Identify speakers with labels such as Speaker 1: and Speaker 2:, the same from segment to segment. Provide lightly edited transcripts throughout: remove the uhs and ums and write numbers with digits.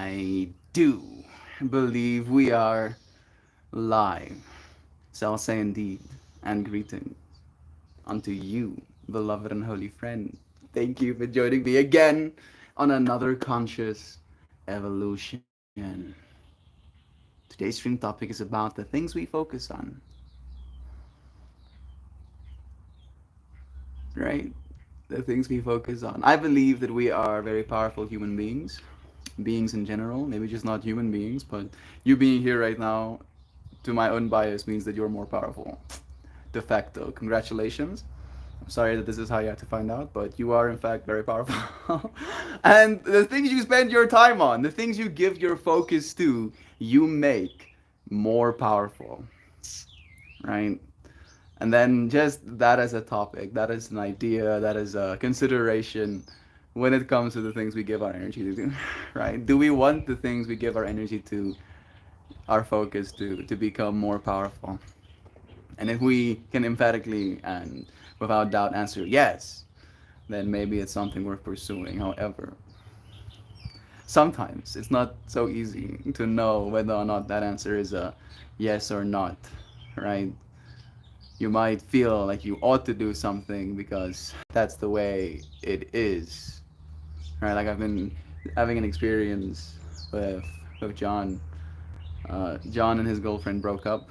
Speaker 1: I do believe we are live. So I'll say indeed, and greetings unto you, beloved and holy friend. Thank you for joining me again on another conscious evolution. Today's stream topic is about the things we focus on, right? The things we focus on. I believe that we are very powerful human beings, beings in general, maybe just not human beings, but you being here right now, to my own bias, means that you're more powerful. De facto. Congratulations. I'm sorry that this is how you have to find out, but you are in fact very powerful. And the things you spend your time on, the things you give your focus to, you make more powerful, right? And then just that as a topic, that is an idea, that is a consideration when it comes to the things we give our energy to, right? Do we want the things we give our energy to, our focus to become more powerful? And if we can emphatically and without doubt answer yes, then maybe it's something worth pursuing. However, sometimes it's not so easy to know whether or not that answer is a yes or not, right? You might feel like you ought to do something because that's the way it is, right? Like I've been having an experience with with John. John and his girlfriend broke up,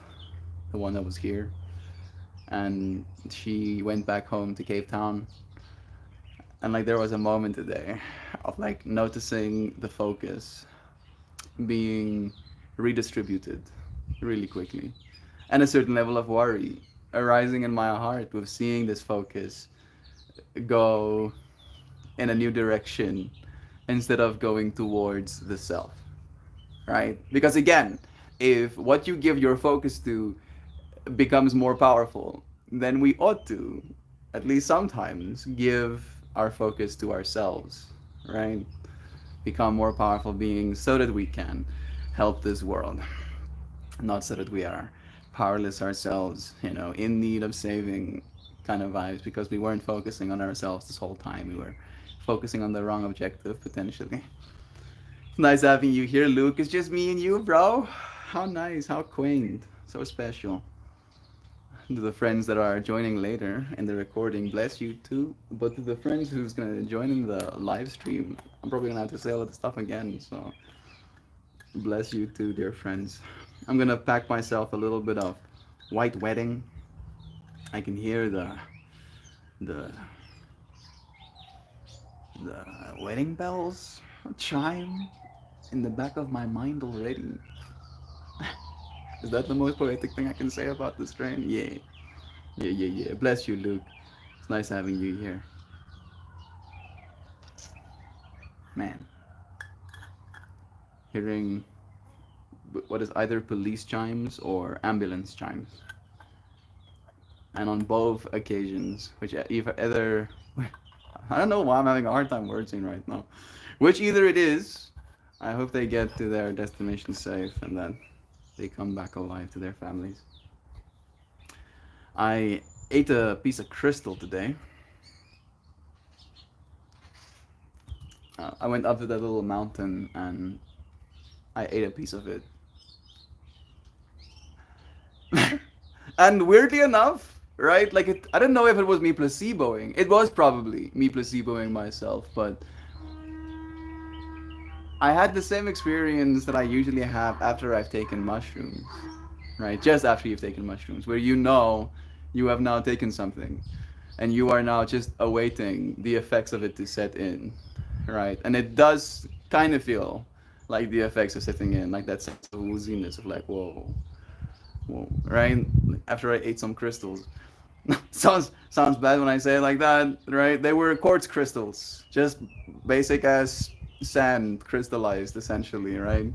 Speaker 1: the one that was here, and she went back home to Cape Town. And like there was a moment today of like noticing the focus being redistributed really quickly, and a certain level of worry arising in my heart with seeing this focus go in a new direction instead of going towards the self, right? Because again, if what you give your focus to becomes more powerful, then we ought to, at least sometimes, give our focus to ourselves, right? Become more powerful beings so that we can help this world, not so that we are powerless ourselves, in need of saving kind of vibes because we weren't focusing on ourselves this whole time. We were focusing on the wrong objective potentially. It's nice having you here, Luke. It's just me and you, bro. How nice, how quaint, so special. To the friends that are joining later in the recording, bless you too. But to the friends who's gonna join in the live stream, I'm probably gonna have to say all the stuff again. So bless you too, dear friends. I'm gonna pack myself a little bit of white wedding. I can hear the the wedding bells chime in the back of my mind already. Is that the most poetic thing I can say about this train? Yeah. Yeah, yeah, yeah. Bless you, Luke. It's nice having you here. Man, hearing what is either police chimes or ambulance chimes. And on both occasions, which either I don't know why I'm having a hard time wording right now. Which either it is, I hope they get to their destination safe and that they come back alive to their families. I ate a piece of crystal today. I went up to that little mountain and I ate a piece of it. And weirdly enough, right? Like I don't know if it was me placeboing. It was probably me placeboing myself, but I had the same experience that I usually have after I've taken mushrooms, right? Just after you've taken mushrooms, where you have now taken something and you are now just awaiting the effects of it to set in, right? And it does kind of feel like the effects are setting in, like that sense of wooziness of like, whoa, whoa, right? After I ate some crystals. Sounds bad when I say it like that, right? They were quartz crystals, just basic as sand crystallized, essentially, right?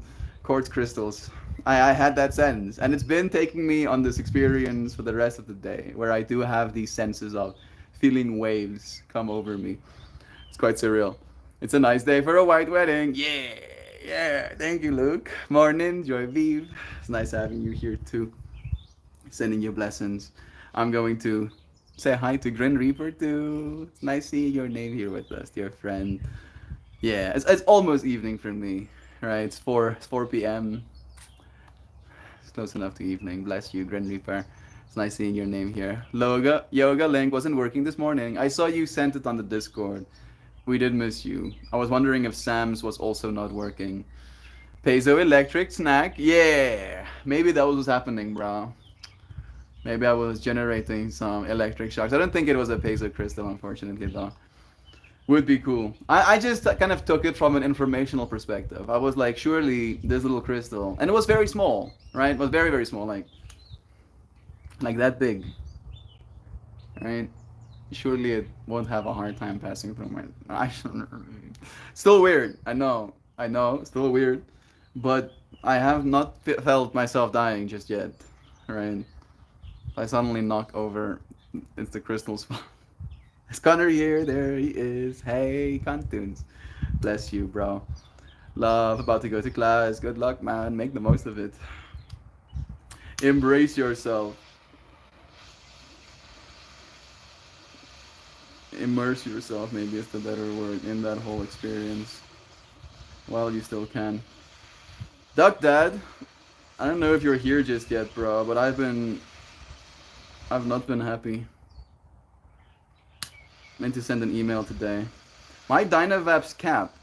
Speaker 1: Quartz crystals. I had that sense, and it's been taking me on this experience for the rest of the day, where I do have these senses of feeling waves come over me. It's quite surreal. It's a nice day for a white wedding. Yeah, yeah. Thank you, Luke. Morning, Joy Vive. It's nice having you here too. Sending you blessings. I'm going to say hi to Grin Reaper too. It's nice seeing your name here with us, dear friend. Yeah, it's almost evening for me. right? It's 4 p.m. It's close enough to evening. Bless you, Gren Reaper. It's nice seeing your name here. Yoga link wasn't working this morning. I saw you sent it on the Discord. We did miss you. I was wondering if Sam's was also not working. Piezo electric snack? Yeah. Maybe that was what's happening, bro. Maybe I was generating some electric shocks. I don't think it was a piezo crystal, unfortunately, though. Would be cool. I just kind of took it from an informational perspective. I was like, surely this little crystal, and it was very small, right? It was very, very small, like that big, right? Surely it won't have a hard time passing through my. I still weird. I know, still weird, but I have not felt myself dying just yet, right? I suddenly knock over, it's the crystal's fault. Is Connor here? There he is. Hey, Cantunes. Bless you, bro. Love, about to go to class. Good luck, man. Make the most of it. Embrace yourself. Immerse yourself, maybe is the better word, in that whole experience while you still can. Duck Dad, I don't know if you're here just yet, bro, but I've not been happy. Meant to send an email today. My Dynavap's cap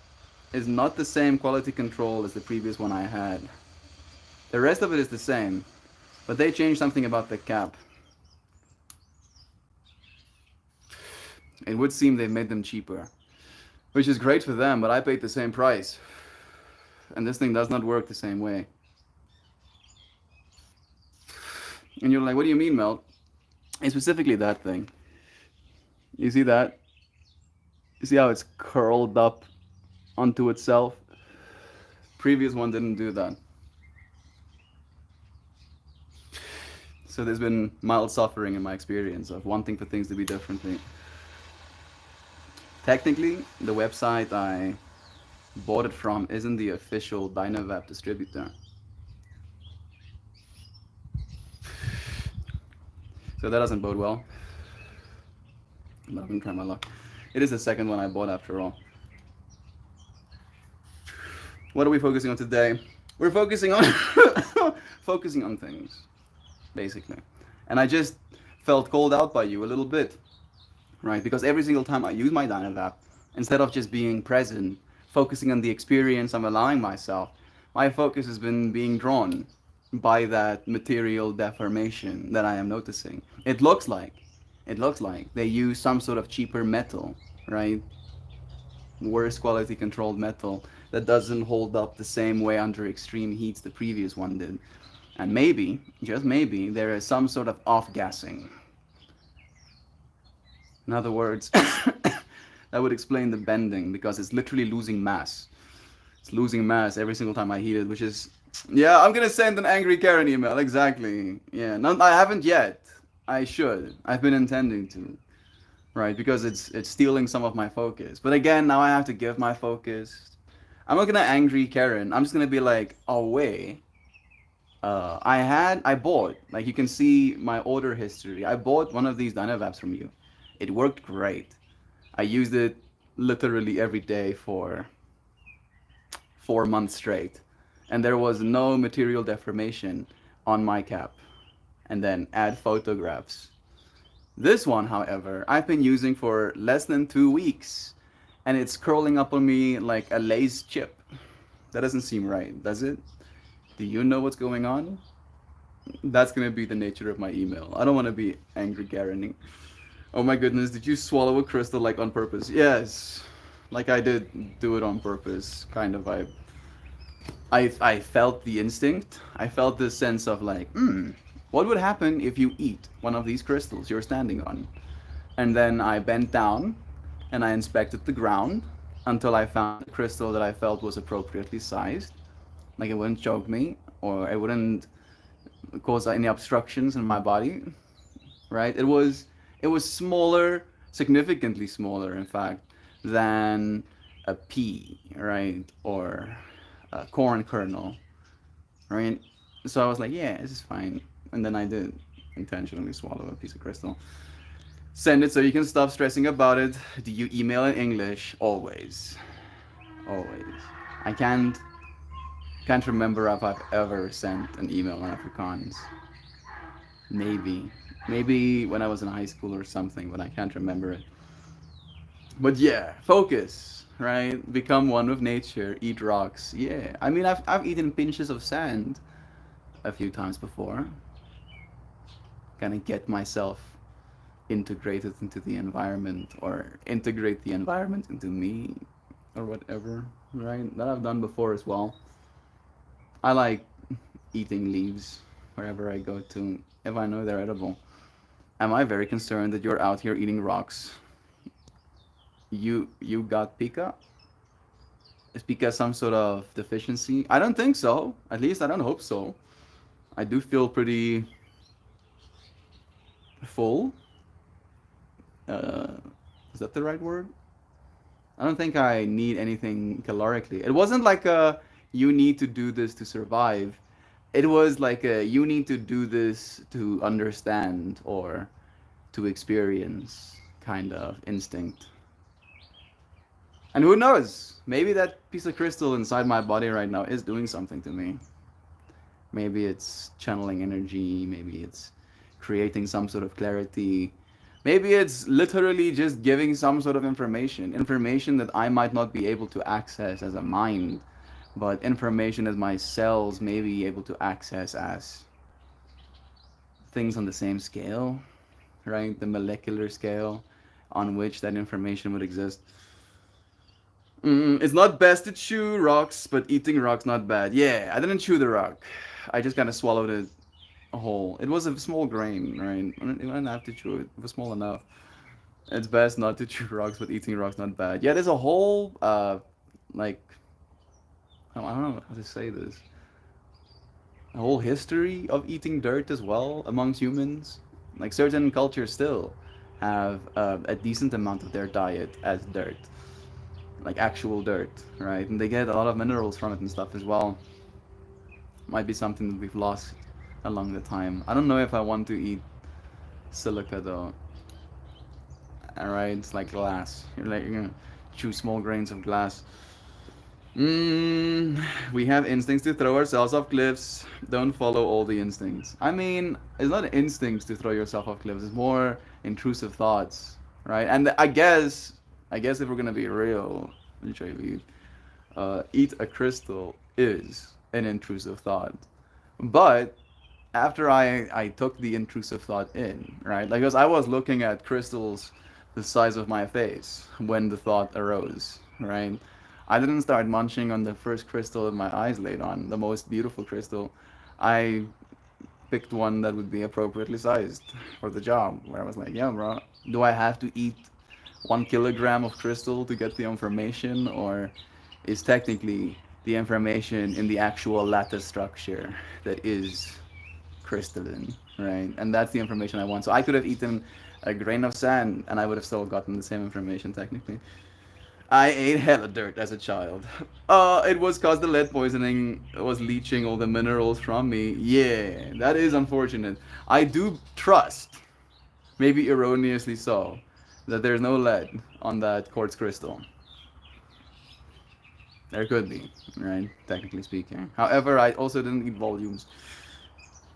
Speaker 1: is not the same quality control as the previous one I had. The rest of it is the same, but they changed something about the cap. It would seem they've made them cheaper, which is great for them, but I paid the same price. And this thing does not work the same way. And you're like, what do you mean, Mel? It's specifically that thing. You see that? You see how it's curled up onto itself? Previous one didn't do that. So there's been mild suffering in my experience of wanting for things to be differently. Technically, the website I bought it from isn't the official Dynavap distributor. So that doesn't bode well. But I'm gonna try my luck. It is the second one I bought after all. What are we focusing on today? We're focusing on focusing on things, basically. And I just felt called out by you a little bit, right? Because every single time I use my Dynavap, instead of just being present, focusing on the experience I'm allowing myself, my focus has been being drawn by that material deformation that I am noticing. It looks like they use some sort of cheaper metal, right? Worse quality controlled metal that doesn't hold up the same way under extreme heats the previous one did. And maybe, just maybe, there is some sort of off-gassing. In other words, that would explain the bending, because it's literally losing mass. It's losing mass every single time I heat it, which is... Yeah, I'm gonna send an angry Karen email, exactly. Yeah, no, I haven't yet. I should. I've been intending to. Right, because it's stealing some of my focus. But again, now I have to give my focus. I'm not gonna angry Karen. I'm just gonna be like, oh wait. I bought, like you can see my order history. I bought one of these Dynavaps from you. It worked great. I used it literally every day for 4 months straight. And there was no material deformation on my cap. And then add photographs. This one, however, I've been using for less than 2 weeks. And it's curling up on me like a Lay's chip. That doesn't seem right, does it? Do you know what's going on? That's gonna be the nature of my email. I don't want to be angry Garening. Oh my goodness, did you swallow a crystal like on purpose? Yes, like I did do it on purpose, kind of. I felt the instinct. I felt this sense of like, what would happen if you eat one of these crystals you're standing on? And then I bent down and I inspected the ground until I found a crystal that I felt was appropriately sized. Like it wouldn't choke me or it wouldn't cause any obstructions in my body, right? It was smaller, significantly smaller, in fact, than a pea, right? Or a corn kernel, right? So I was like, yeah, this is fine. And then I did intentionally swallow a piece of crystal. Send it so you can stop stressing about it. Do you email in English? Always. Always. I can't Can't remember if I've ever sent an email on Afrikaans. Maybe. Maybe when I was in high school or something, but I can't remember it. But yeah, focus, right? Become one with nature, eat rocks. Yeah. I mean, I've eaten pinches of sand a few times before. Kind of get myself integrated into the environment or integrate the environment into me or whatever, right? That I've done before as well. I like eating leaves wherever I go to if I know they're edible. Am I very concerned that you're out here eating rocks? You got Pika? Is Pika some sort of deficiency? I don't think so. At least I don't hope so. I do feel pretty full. Uh, is that the right word? I don't think I need anything calorically. It wasn't like a you need to do this to survive. It was like a you need to do this to understand or to experience kind of instinct. And who knows? Maybe that piece of crystal inside my body right now is doing something to me. Maybe it's channeling energy, maybe it's creating some sort of clarity. Maybe it's literally just giving some sort of information that I might not be able to access as a mind, but information that my cells may be able to access as things on the same scale, right? The molecular scale on which that information would exist. It's not best to chew rocks, but eating rocks not bad. Yeah, I didn't chew the rock. I just kind of swallowed it whole. It was a small grain, right? I didn't have to chew it. It was small enough. It's best not to chew rocks, but eating rocks not bad. Yeah, there's a whole like I don't know how to say this. A whole history of eating dirt as well amongst humans. Like certain cultures still have a decent amount of their diet as dirt, like actual dirt, right? And they get a lot of minerals from it and stuff as well. Might be something that we've lost along the time. I don't know if I want to eat silica though. Alright, it's like glass. You're gonna chew small grains of glass. We have instincts to throw ourselves off cliffs. Don't follow all the instincts. I mean, it's not instincts to throw yourself off cliffs. It's more intrusive thoughts, right? And I guess if we're gonna be real, let me show you. Eat a crystal is an intrusive thought, but after I took the intrusive thought in, right? Like, because I was looking at crystals the size of my face when the thought arose, right? I didn't start munching on the first crystal that my eyes laid on, the most beautiful crystal. I picked one that would be appropriately sized for the job, where I was like, yeah, bro, do I have to eat 1 kilogram of crystal to get the information, or is technically the information in the actual lattice structure that is crystalline, right? And that's the information I want. So I could have eaten a grain of sand and I would have still gotten the same information technically. I ate hella dirt as a child. It was cause the lead poisoning was leaching all the minerals from me. Yeah, that is unfortunate. I do trust, maybe erroneously so, that there's no lead on that quartz crystal. There could be, right? Technically speaking. However, I also didn't eat volumes.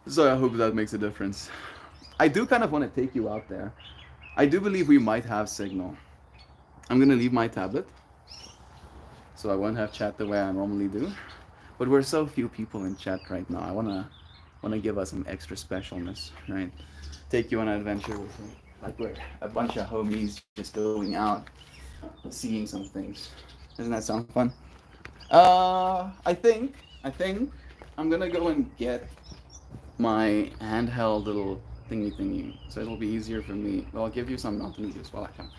Speaker 1: So I hope that makes a difference. I do kind of want to take you out there. I do believe we might have signal. I'm gonna leave my tablet, so I won't have chat the way I normally do. But we're so few people in chat right now. I wanna give us some extra specialness, right? Take you on an adventure with me. Like we're a bunch of homies just going out, seeing some things. Doesn't that sound fun? I think I'm gonna go and get my handheld little thingy, so it'll be easier for me. Well, I'll give you some Mountain Dew as well. I can.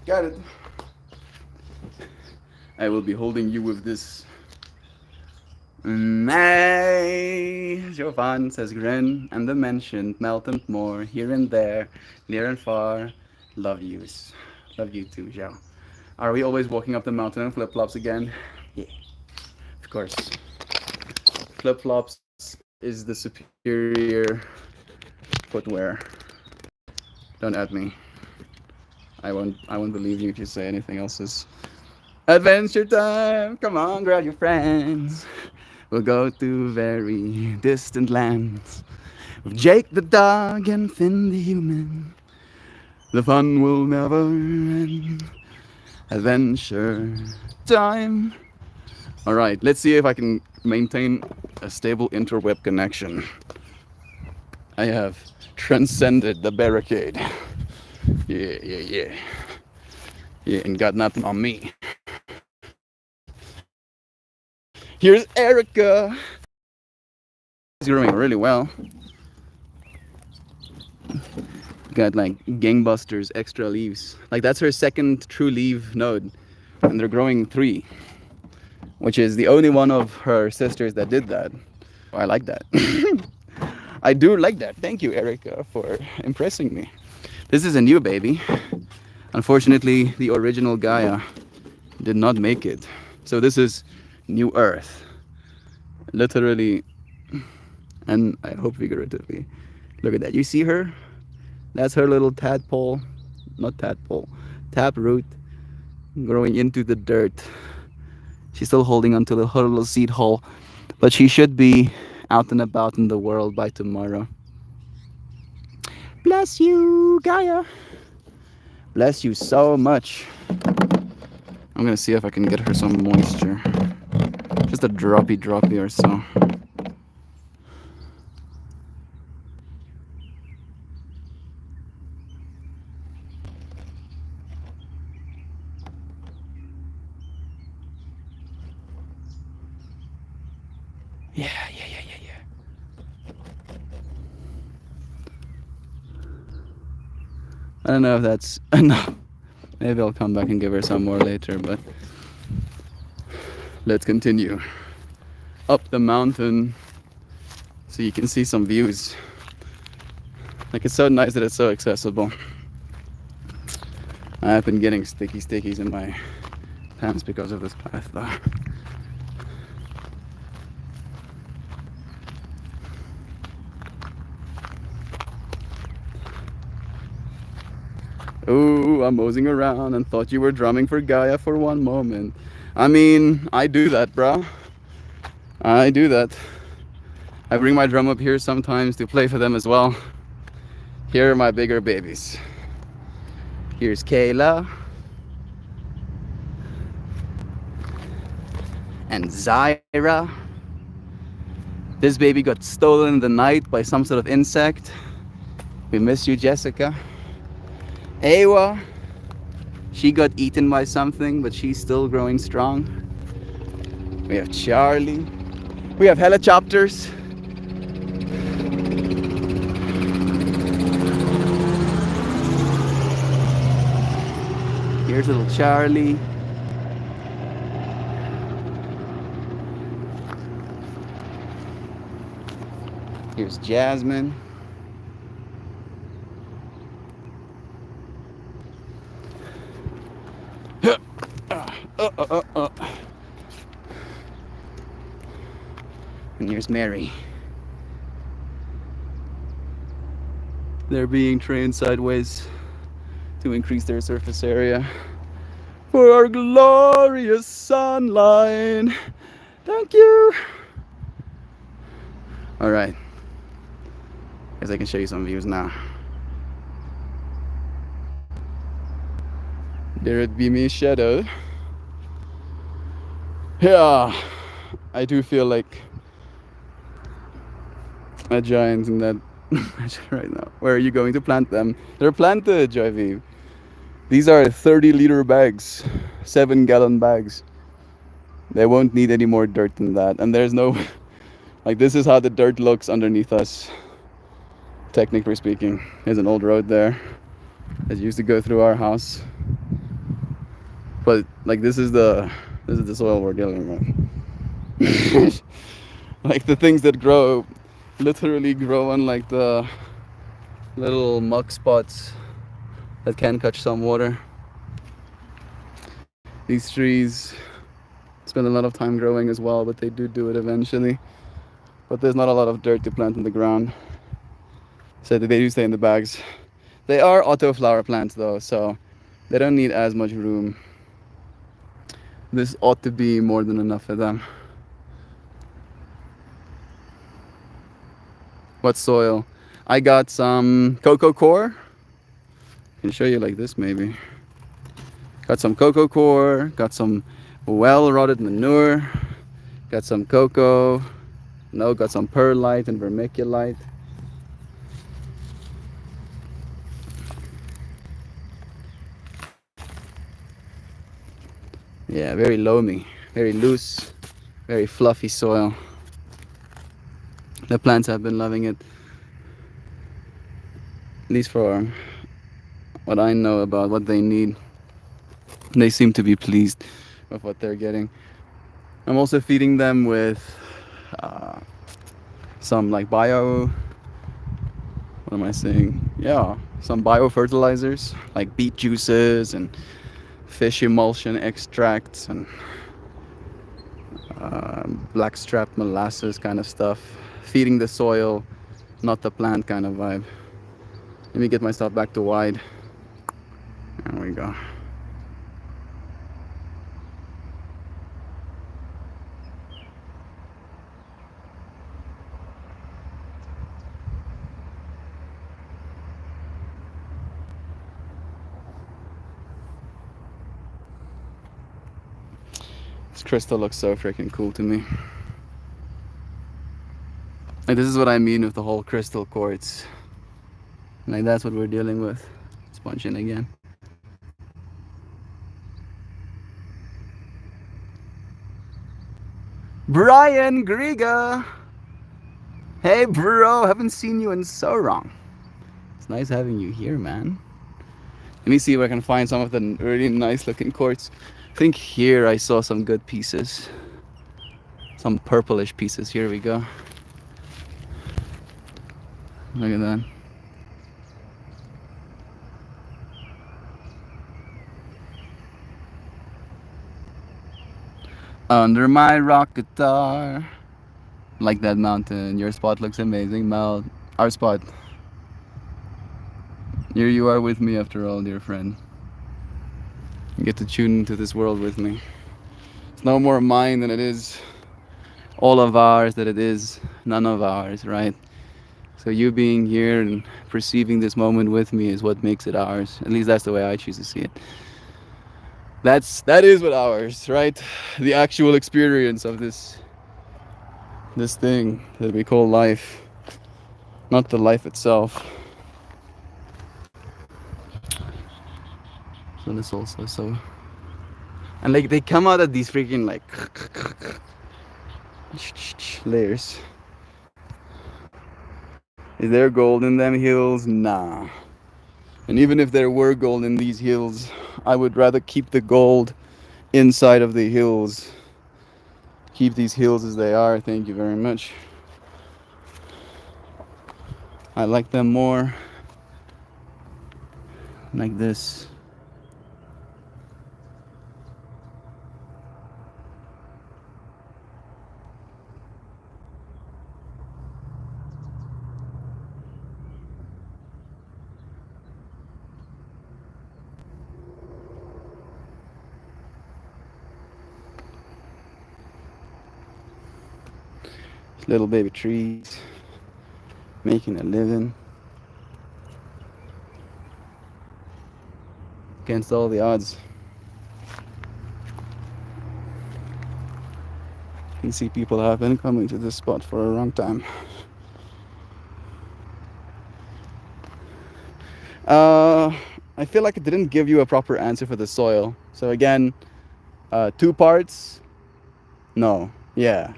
Speaker 1: Got it. I will be holding you with this May Jovan says grin, and the mentioned melt and more here and there, near and far. Love yous. Love you too, Zhao. Are we always walking up the mountain in flip flops again? Yeah, of course. Flip flops is the superior footwear. Don't at me. I won't believe you if you say anything else is adventure time. Come on, grab your friends. We'll go to very distant lands with Jake the dog and Finn the human. The fun will never end. Adventure time. All right, let's see if I can maintain a stable interweb connection. I have transcended the barricade. Yeah. Yeah, and got nothing on me. Here's Erica. She's growing really well. Got like gangbusters extra leaves. Like that's her second true leaf node, and they're growing 3, which is the only one of her sisters that did that. I like that. I do like that. Thank you, Erica, for impressing me. This is a new baby. Unfortunately, the original Gaia did not make it. So this is New Earth. Literally, and I hope figuratively. Look at that. You see her? That's her little tadpole. Not tadpole. Taproot growing into the dirt. She's still holding onto her little seed hole. But she should be out and about in the world by tomorrow. Bless you, Gaia. Bless you so much. I'm gonna see if I can get her some moisture. Just a droppy or so. Yeah. I don't know if that's enough. Maybe I'll come back and give her some more later, but let's continue up the mountain so you can see some views. Like, it's so nice that it's so accessible. I've been getting stickies in my pants because of this path though. Ooh, I'm moseying around and thought you were drumming for Gaia for one moment. I mean, I do that, bro. I do that. I bring my drum up here sometimes to play for them as well. Here are my bigger babies. Here's Kayla. And Zyra. This baby got stolen in the night by some sort of insect. We miss you, Jessica. Awa, she got eaten by something, but she's still growing strong. We have Charlie. We have helicopters. Here's little Charlie. Here's Jasmine. And here's Mary. They're being trained sideways to increase their surface area for our glorious sunlight. Thank you. All right. Guess I can show you some views now. There it be me, shadow. Yeah, I do feel like a giant in that right now. Where are you going to plant them? They're planted, Joyviv. These are 30-liter bags, 7-gallon bags. They won't need any more dirt than that. And there's no, like, this is how the dirt looks underneath us, technically speaking. There's an old road there that used to go through our house. But like, this is the soil we're dealing with. Like the things that grow, literally grow on like the little muck spots that can catch some water. These trees spend a lot of time growing as well, but they do it eventually. But there's not a lot of dirt to plant in the ground, so they do stay in the bags. They are auto flower plants though, so they don't need as much room. This ought to be more than enough for them. What soil? I got some cocoa coir. I can show you like this maybe. Got some cocoa coir, got some well rotted manure, got some cocoa, no, got some perlite and vermiculite. Yeah, very loamy, very loose, very fluffy soil. The plants have been loving it, at least for what I know about what they need. They seem to be pleased with what they're getting. I'm also feeding them with some like what am I saying? Yeah, some biofertilizers like beet juices and fish emulsion extracts and blackstrap molasses kind of stuff. Feeding the soil, not the plant kind of vibe. Let me get myself back to wide. There we go. This crystal looks so freaking cool to me. Like, this is what I mean with the whole crystal quartz. Like, that's what we're dealing with. Sponge in again. Brian Griga! Hey bro, haven't seen you in so long. It's nice having you here, man. Let me see if I can find some of the really nice looking quartz. I think here I saw some good pieces. Some purplish pieces. Here we go. Look at that. Under my rock guitar. Like that mountain. Your spot looks amazing, Mal. Our spot. Here you are with me after all, dear friend. You get to tune into this world with me. It's no more mine than it is all of ours, that it is none of ours, right? So you being here and perceiving this moment with me is what makes it ours. At least that's the way I choose to see it. That is what ours, right? The actual experience of this thing that we call life, not the life itself. So this also so, and like they come out of these freaking like layers. Is there gold in them hills? Nah. And even if there were gold in these hills, I would rather keep the gold inside of the hills. Keep these hills as they are. Thank you very much. I like them more like this. Little baby trees making a living against all the odds. You can see people have been coming to this spot for a long time. I feel like I didn't give you a proper answer for the soil. So again, 2 parts. No, yeah.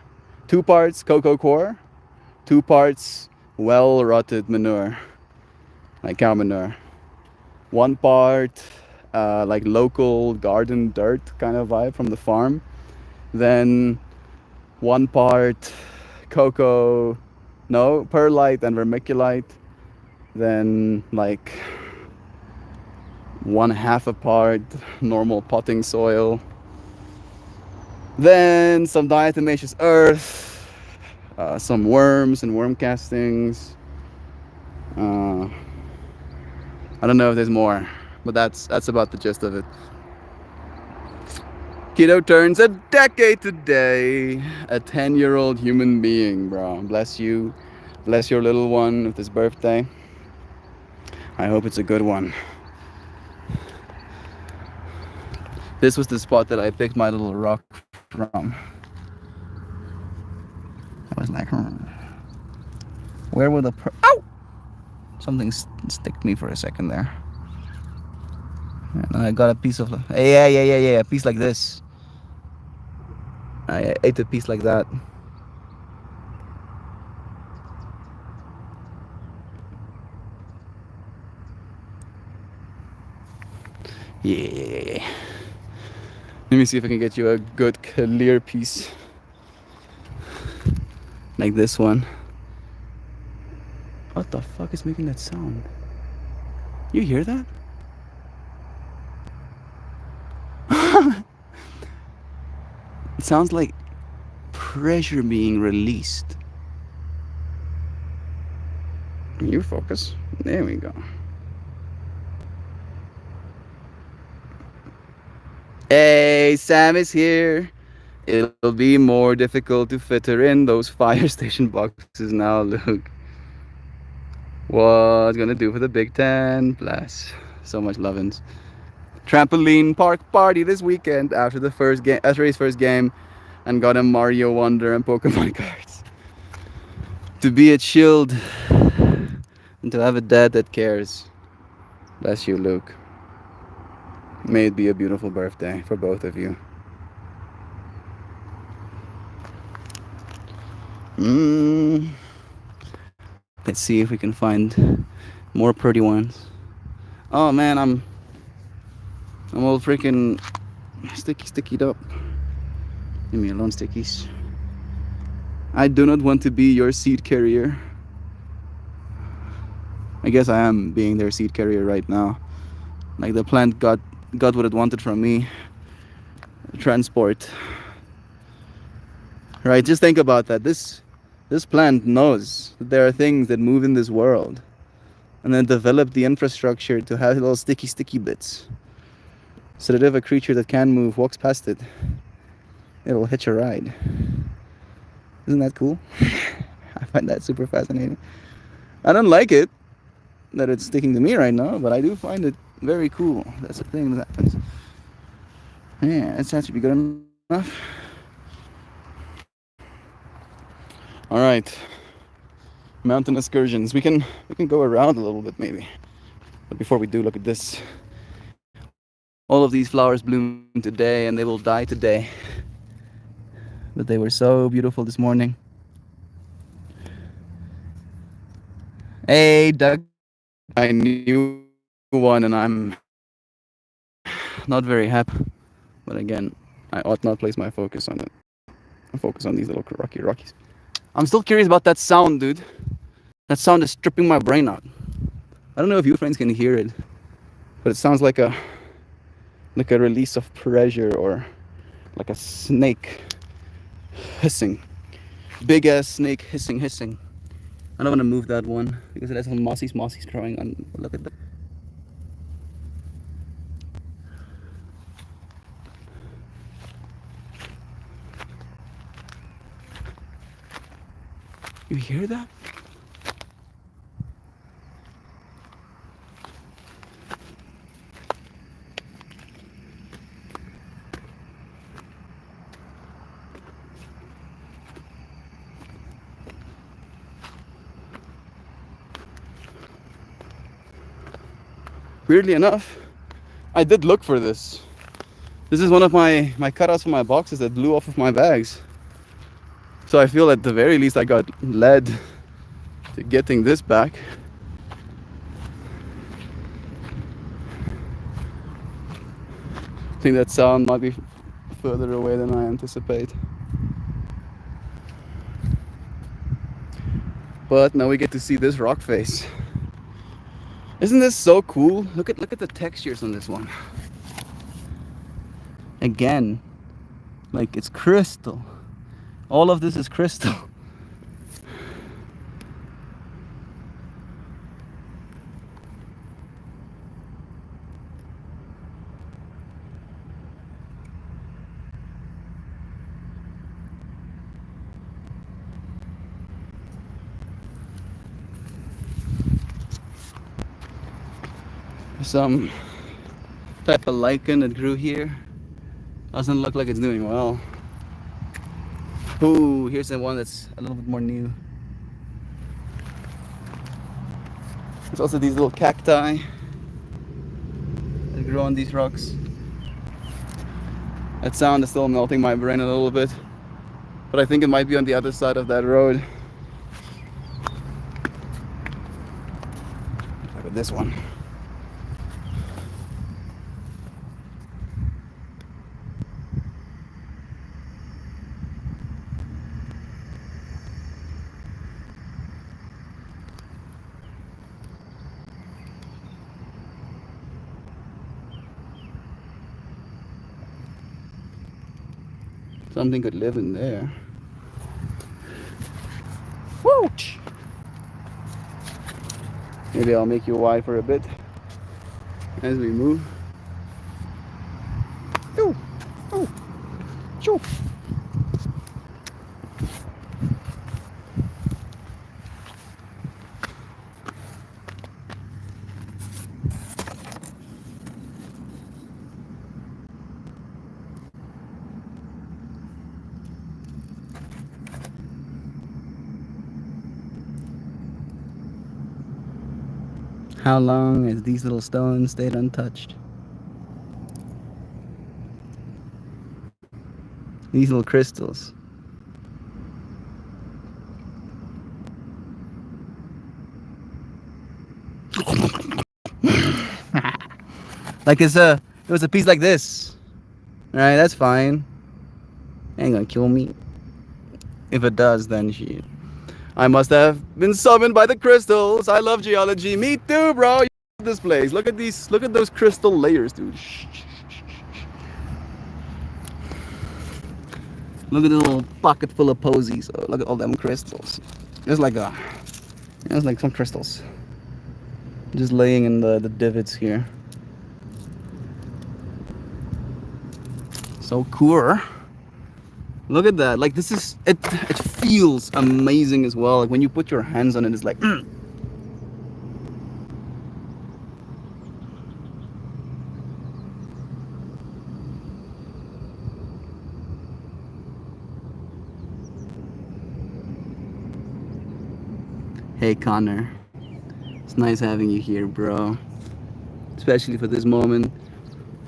Speaker 1: 2 parts cocoa coir, 2 parts well rotted manure, like cow manure. 1 part like local garden dirt kind of vibe from the farm. Then 1 part cocoa, no, perlite and vermiculite, then like 1/2 a part normal potting soil, then some diatomaceous earth, some worms and worm castings. I don't know if there's more, but that's about the gist of it. Kiddo turns a decade today. A 10-year-old human being, bro. Bless you. Bless your little one with his birthday. I hope it's a good one. This was the spot that I picked my little rock from. I was like, where will the ow! Something sticked me for a second there. And I got a piece of, yeah, a piece like this. I ate a piece like that. Yeah. Let me see if I can get you a good clear piece. Like this one. What the fuck is making that sound? You hear that? It sounds like pressure being released. You focus. There we go. Hey, Sam is here. It'll be more difficult to fit her in those fire station boxes now, Luke. What's gonna do for the Big Ten? Bless. So much lovin's. Trampoline park party this weekend after the first game, after his first game, and got him Mario Wonder and Pokemon cards. To be a shield and to have a dad that cares. Bless you, Luke. May it be a beautiful birthday for both of you. Let's see if we can find more pretty ones. Oh man, I'm all freaking stickied up. Leave me alone, stickies. I do not want to be your seed carrier. I guess I am being their seed carrier right now. Like the plant got what it wanted from me. Transport. Right, just think about that. This plant knows that there are things that move in this world, and then developed the infrastructure to have little sticky bits, so that if a creature that can move walks past it, it'll hitch a ride. Isn't that cool? I find that super fascinating. I don't like it that it's sticking to me right now, but I do find it very cool. That's the thing that happens. Yeah, that should be good enough. All right, mountain excursions. We can go around a little bit maybe, but before we do, look at this. All of these flowers bloom today and they will die today, but they were so beautiful this morning. Hey, Doug. I knew one and I'm not very happy, but again, I ought not place my focus on it. I focus on these little rockies. I'm still curious about that sound, dude. That sound is stripping my brain out. I don't know if you friends can hear it, but it sounds like a release of pressure, or like a snake hissing. Big ass snake hissing. I don't want to move that one because it has some mossies growing on. Look at that. You hear that? Weirdly enough, I did look for this. This is one of my cutouts for my boxes that blew off of my bags. So I feel at the very least I got led to getting this back. I think that sound might be further away than I anticipate. But now we get to see this rock face. Isn't this so cool? Look at the textures on this one. Again, like it's crystal. All of this is crystal. Some type of lichen that grew here. Doesn't look like it's doing well. Ooh, here's the one that's a little bit more new. There's also these little cacti that grow on these rocks. That sound is still melting my brain a little bit, but I think it might be on the other side of that road. Look at this one. Something could live in there. Whoosh! Maybe I'll make you wide for a bit as we move. Ooh, ooh, shoo. How long has these little stones stayed untouched? These little crystals. Like it was a piece like this. Alright, that's fine. Ain't gonna kill me. If it does, then shit. I must have been summoned by the crystals. I love geology. Me too, bro. You love this place. Look at these. Look at those crystal layers, dude. Look at the little pocket full of posies. Oh, look at all them crystals. It's like some crystals just laying in the divots here. So cool. Look at that. Like this is it feels amazing as well. Like when you put your hands on it, it's like Hey Connor. It's nice having you here, bro. Especially for this moment.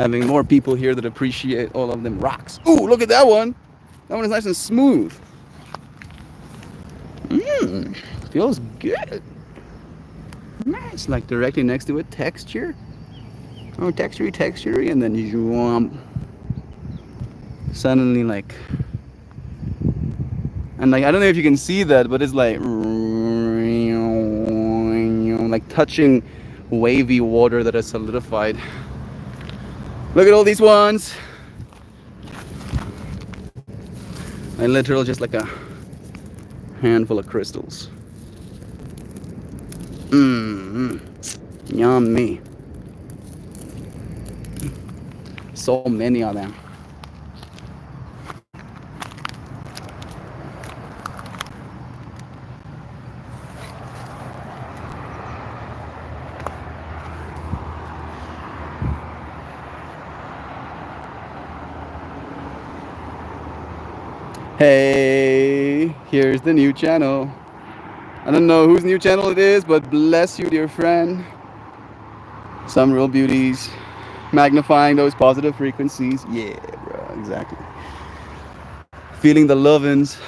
Speaker 1: Having more people here that appreciate all of them rocks. Ooh, look at that one. That one is nice and smooth. Feels good. Nice, like directly next to it, texture. Oh, texture, and then you suddenly like, and like I don't know if you can see that, but it's like touching wavy water that is solidified. Look at all these ones. And literally just like a handful of crystals. Yummy. So many of them. Hey, here's the new channel. I don't know whose new channel it is, but bless you, dear friend. Some real beauties. Magnifying those positive frequencies. Yeah, bro, exactly. Feeling the lovin's.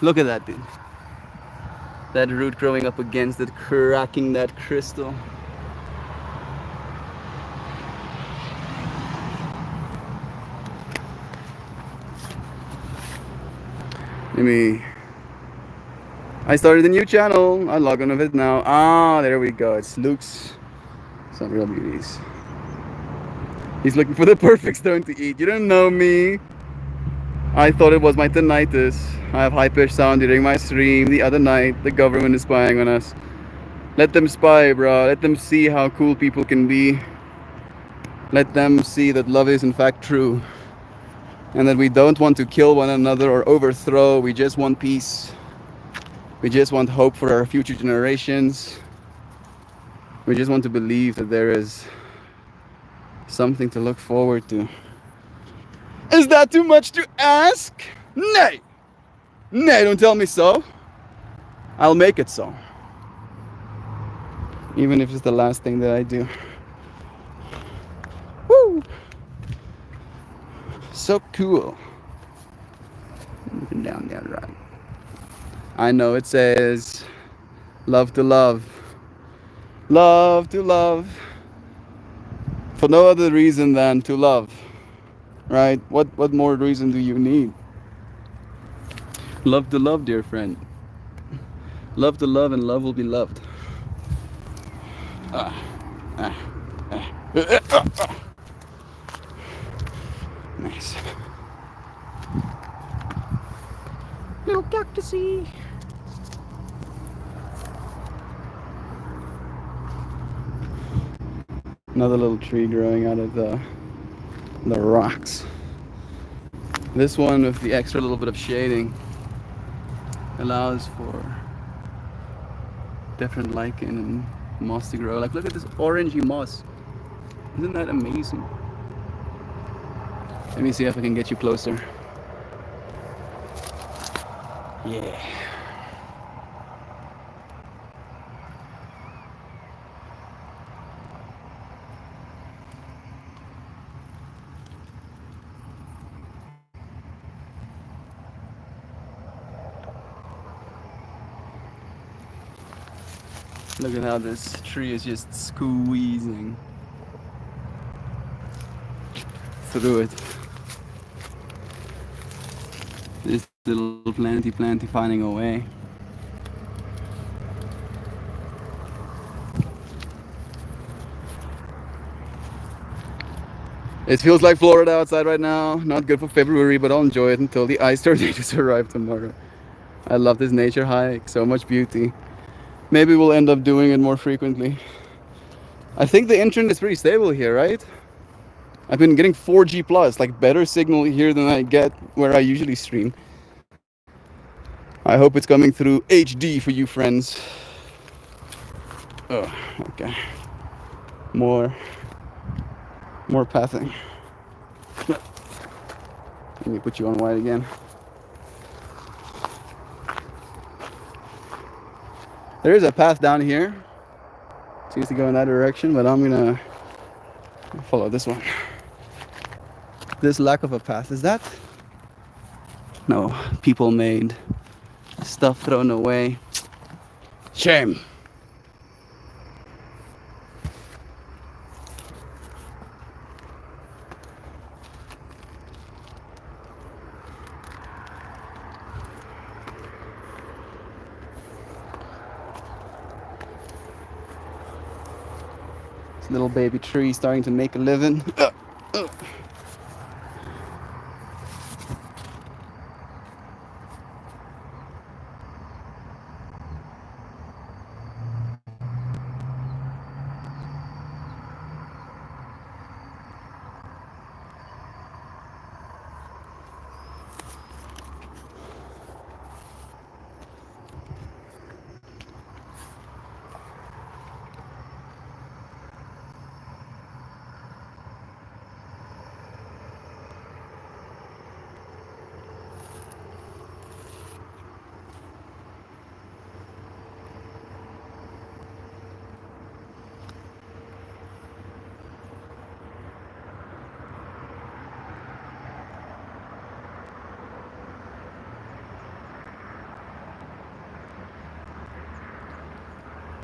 Speaker 1: Look at that, dude. That root growing up against it, cracking that crystal. Let me I started a new channel. I log on with it now. Ah, there we go. It's Luke's Some Real Beauties. He's looking for the perfect stone to eat. You don't know me. I thought it was my tinnitus. I have high-pitched sound during my stream the other night. The government is spying on us. Let them spy, bro. Let them see how cool people can be. Let them see that love is in fact true. And that we don't want to kill one another or overthrow. We just want peace. We just want hope for our future generations. We just want to believe that there is something to look forward to. Is that too much to ask? Nay! Nay, don't tell me so. I'll make it so. Even if it's the last thing that I do. Woo! So cool. Down the right. I know it says love to love. Love to love. For no other reason than to love. Right? What more reason do you need? Love to love, dear friend. Love to love, and love will be loved. Nice. Little cactusy. Another little tree growing out of the rocks. This one with the extra little bit of shading allows for different lichen and moss to grow. Like, look at this orangey moss. Isn't that amazing? Let me see if I can get you closer. Yeah. Look at how this tree is just squeezing through it. This little planty finding a way. It feels like Florida outside right now. Not good for February, but I'll enjoy it until the ice tornadoes arrive tomorrow. I love this nature hike. So much beauty. Maybe we'll end up doing it more frequently. I think the internet is pretty stable here, right? I've been getting 4G plus, like better signal here than I get where I usually stream. I hope it's coming through HD for you friends. Oh, okay. More pathing. Let me put you on white again. There is a path down here. It seems to go in that direction, but I'm gonna follow this one. This lack of a path, is that? No, people made stuff thrown away. Shame. This little baby tree starting to make a living.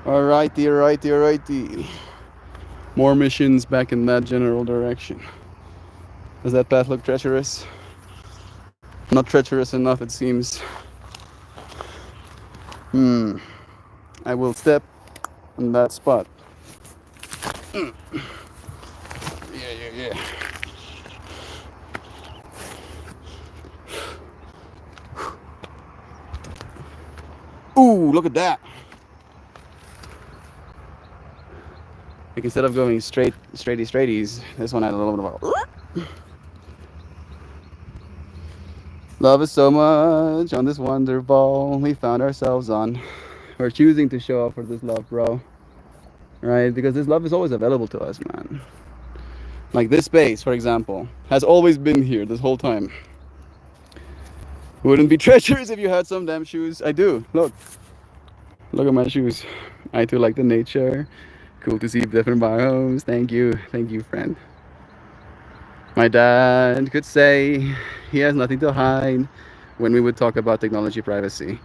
Speaker 1: Alrighty. More missions back in that general direction. Does that path look treacherous? Not treacherous enough, it seems. Hmm. I will step on that spot. Yeah, yeah, yeah. Ooh, look at that. Like instead of going straighties, this one had a little bit of a love is so much on this wonder ball we found ourselves on. We're choosing to show up for this love, bro. Right? Because this love is always available to us, man. Like this space, for example, has always been here this whole time. Wouldn't be treacherous if you had some damn shoes. I do. Look. Look at my shoes. I too like the nature. Cool to see different biomes. Thank you. Thank you, friend. My dad could say he has nothing to hide when we would talk about technology privacy.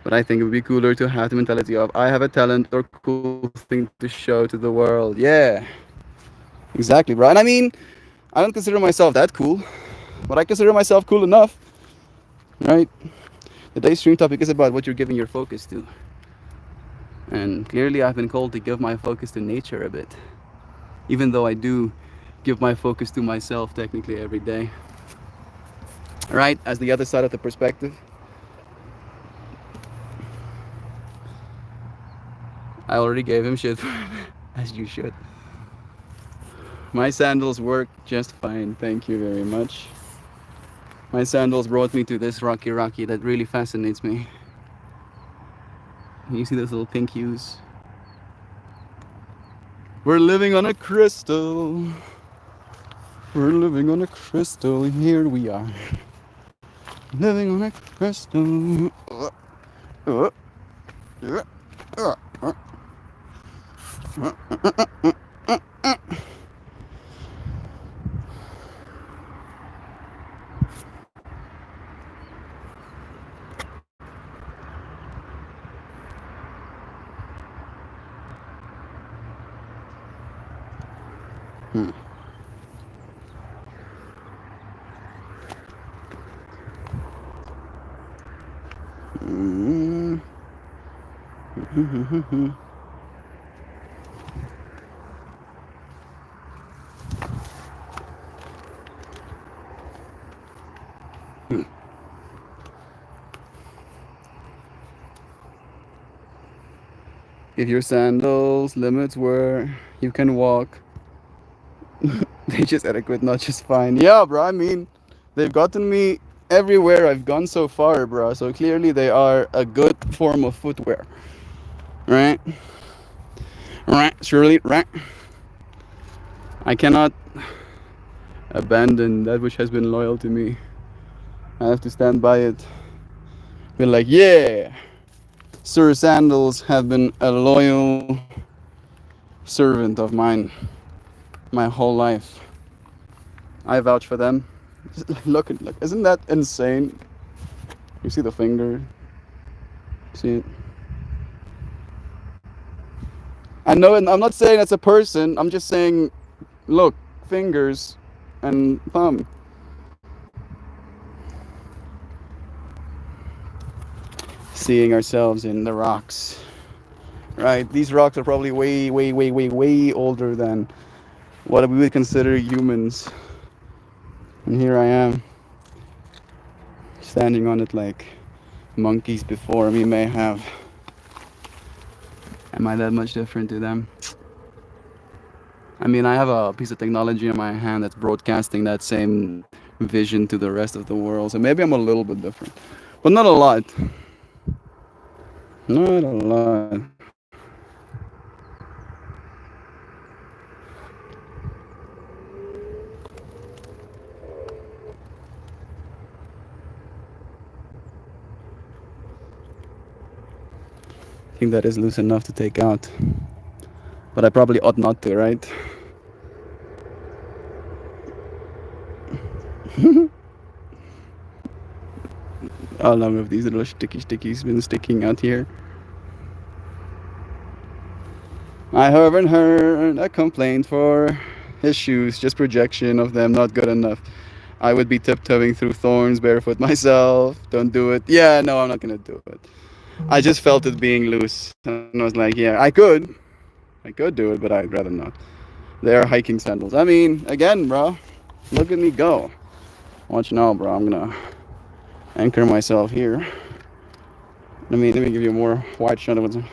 Speaker 1: But I think it would be cooler to have the mentality of I have a talent or cool thing to show to the world. Yeah, exactly, bro. And I mean, I don't consider myself that cool, but I consider myself cool enough, right? Today's stream topic is about what you're giving your focus to. And clearly, I've been called to give my focus to nature a bit, even though I do give my focus to myself technically every day. Right? As the other side of the perspective, I already gave him shit, as you should. My sandals work just fine, thank you very much. My sandals brought me to this rocky that really fascinates me. You see those little pink hues? We're living on a crystal. We're living on a crystal. Here we are. Living on a crystal. Uh, uh, uh, uh. Hmm. If your sandals limits where you can walk, they just adequate, not just fine. Yeah, bro. I mean, they've gotten me everywhere I've gone so far, bro. So clearly they are a good form of footwear, right? Right, surely, right. I cannot abandon that which has been loyal to me. I have to stand by it. Be like, yeah, Sir Sandals have been a loyal servant of mine my whole life. I vouch for them. Look, isn't that insane? You see the finger? See it? I know, and I'm not saying that's a person. I'm just saying, look, fingers and thumb. Seeing ourselves in the rocks. Right? These rocks are probably way older than what we would consider humans. And here I am, standing on it like monkeys before me may have. Am I that much different to them? I mean, I have a piece of technology in my hand that's broadcasting that same vision to the rest of the world. So maybe I'm a little bit different, but not a lot. Not a lot. I think that is loose enough to take out, but I probably ought not to, right? How long have these little stickies been sticking out here? I haven't heard a complaint for his shoes, just projection of them not good enough. I would be tiptoeing through thorns barefoot myself. Don't do it. Yeah, no, I'm not gonna do it. I just felt it being loose, and I was like, yeah, I could do it, but I'd rather not. They are hiking sandals. I mean, again, bro, look at me go. Watch now, bro. I'm gonna anchor myself here. Let me give you a more wide shot of it.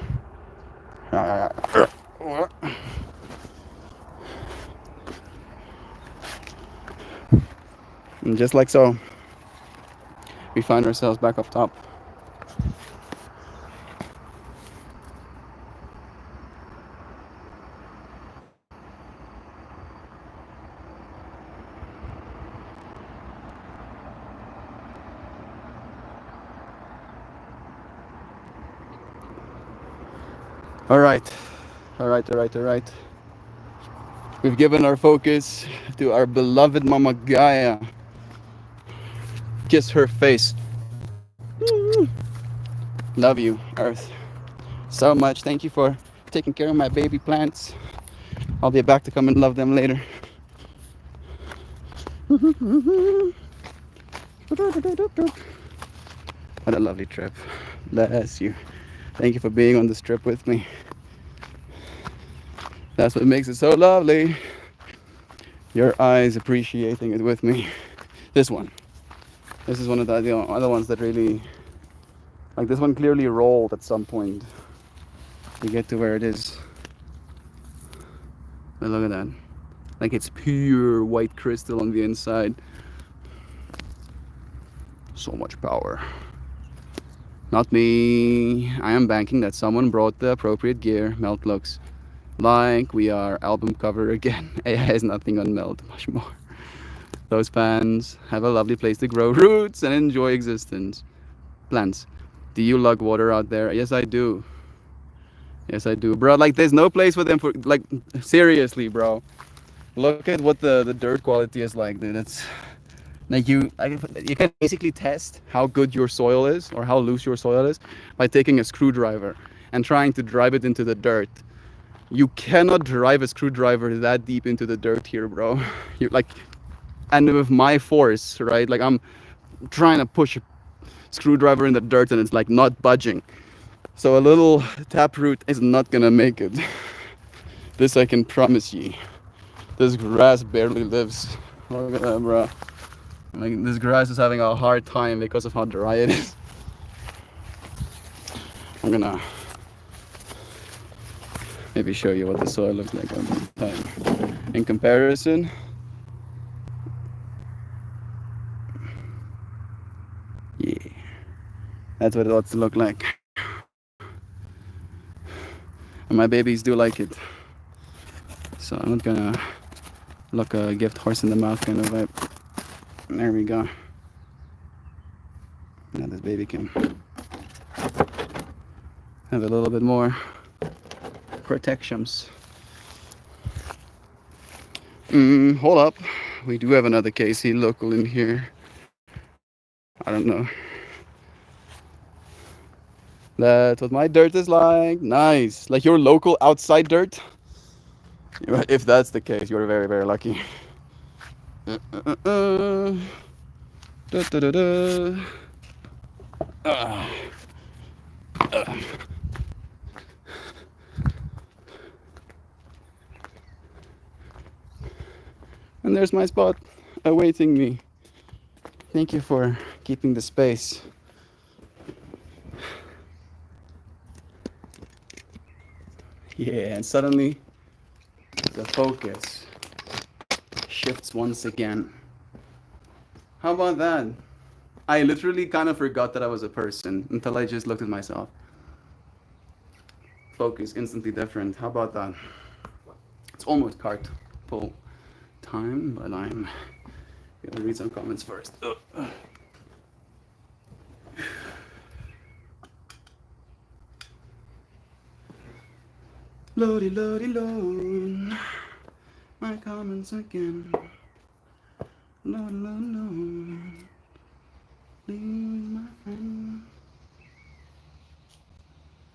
Speaker 1: And just like so, we find ourselves back up top. All right, all right, all right, all right. We've given our focus to our beloved Mama Gaia. Kiss her face. Love you, Earth, so much. Thank you for taking care of my baby plants. I'll be back to come and love them later. What a lovely trip. Bless you. Thank you for being on this trip with me. That's what makes it so lovely. Your eyes appreciating it with me. This one. This is one of the other ones that really, like this one clearly rolled at some point to get to where it is. But look at that. Like it's pure white crystal on the inside. So much power. Not me. I am banking that someone brought the appropriate gear. Melt looks like we are album cover again. AI has nothing on Melt, much more. Those fans have a lovely place to grow roots and enjoy existence. Plants. Do you lug water out there? Yes, I do. Yes, I do, bro. Like, there's no place for them for, like, seriously, bro. Look at what the dirt quality is like, dude. It's like you can basically test how good your soil is or how loose your soil is by taking a screwdriver and trying to drive it into the dirt. You cannot drive a screwdriver that deep into the dirt here, bro. You like, and with my force, right? Like I'm trying to push a screwdriver in the dirt and it's like not budging. So a little taproot is not gonna make it. This I can promise ye. This grass barely lives. Look at that, bro. Like this grass is having a hard time because of how dry it is. I'm gonna maybe show you what the soil looks like on this time. In comparison, yeah, that's what it ought to look like. And my babies do like it. So I'm not gonna look a gift horse in the mouth kind of vibe. There we go. Now this baby can have a little bit more protections. Hold up. We do have another KC local in here. I don't know. That's what my dirt is like. Nice. Like your local outside dirt? If that's the case, you're very, very lucky. Da, da, da, da. And there's my spot awaiting me. Thank you for keeping the space. Yeah, and suddenly the focus shifts once again. How about that? I literally kind of forgot that I was a person until I just looked at myself. Focus instantly different. How about that? It's almost cart pull time, but I'm gonna read some comments first. Loady, loady, load. My comments again. Load, load, load. Leave my friend.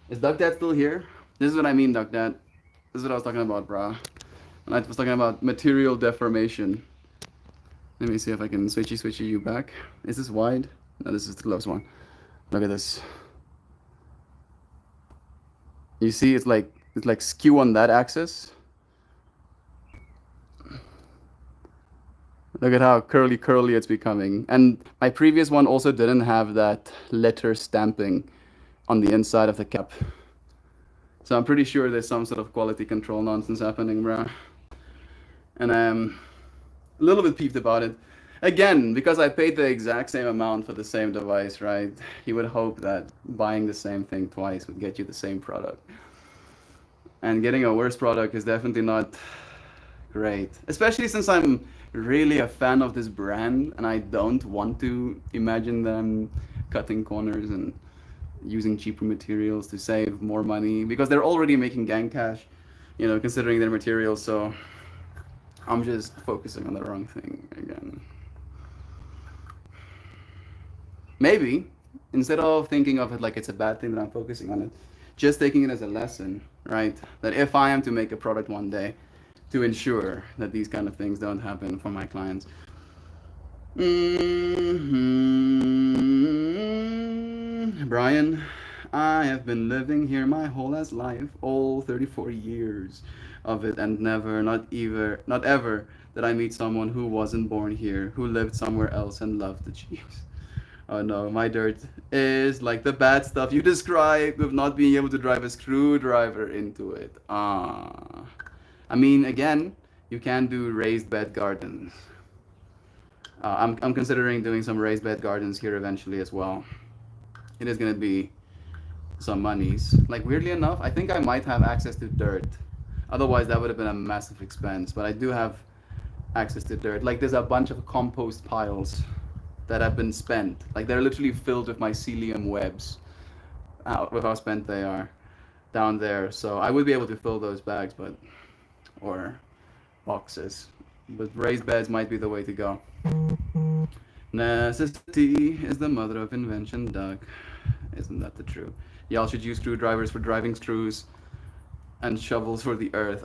Speaker 1: Is Duck Dad still here? This is what I mean, Duck Dad. This is what I was talking about, brah. And I was talking about material deformation. Let me see if I can switchy you back. Is this wide? No, this is the close one. Look at this. You see, it's like skew on that axis. Look at how curly it's becoming. And my previous one also didn't have that letter stamping on the inside of the cap. So I'm pretty sure there's some sort of quality control nonsense happening, bro. And I'm a little bit peeved about it. Again, because I paid the exact same amount for the same device, right? You would hope that buying the same thing twice would get you the same product. And getting a worse product is definitely not great. Especially since I'm really a fan of this brand and I don't want to imagine them cutting corners and using cheaper materials to save more money because they're already making gang cash, considering their materials. So I'm just focusing on the wrong thing again. Maybe instead of thinking of it like it's a bad thing that I'm focusing on it, just taking it as a lesson, right? That if I am to make a product one day, to ensure that these kind of things don't happen for my clients. Brian, I have been living here my whole ass life, all 34 years of it, and never, not ever, did I meet someone who wasn't born here, who lived somewhere else and loved the Chiefs. Oh no, my dirt is like the bad stuff you described with not being able to drive a screwdriver into it. I mean, again, you can do raised bed gardens. I'm considering doing some raised bed gardens here eventually as well. It is going to be some monies. Like, weirdly enough, I think I might have access to dirt. Otherwise, that would have been a massive expense. But I do have access to dirt. Like, there's a bunch of compost piles that have been spent. Like, they're literally filled with mycelium webs with how spent they are down there. So I would be able to fill those bags, or boxes. But raised beds might be the way to go. Necessity is the mother of invention, Doug. Isn't that the truth? Y'all should use screwdrivers for driving screws and shovels for the earth.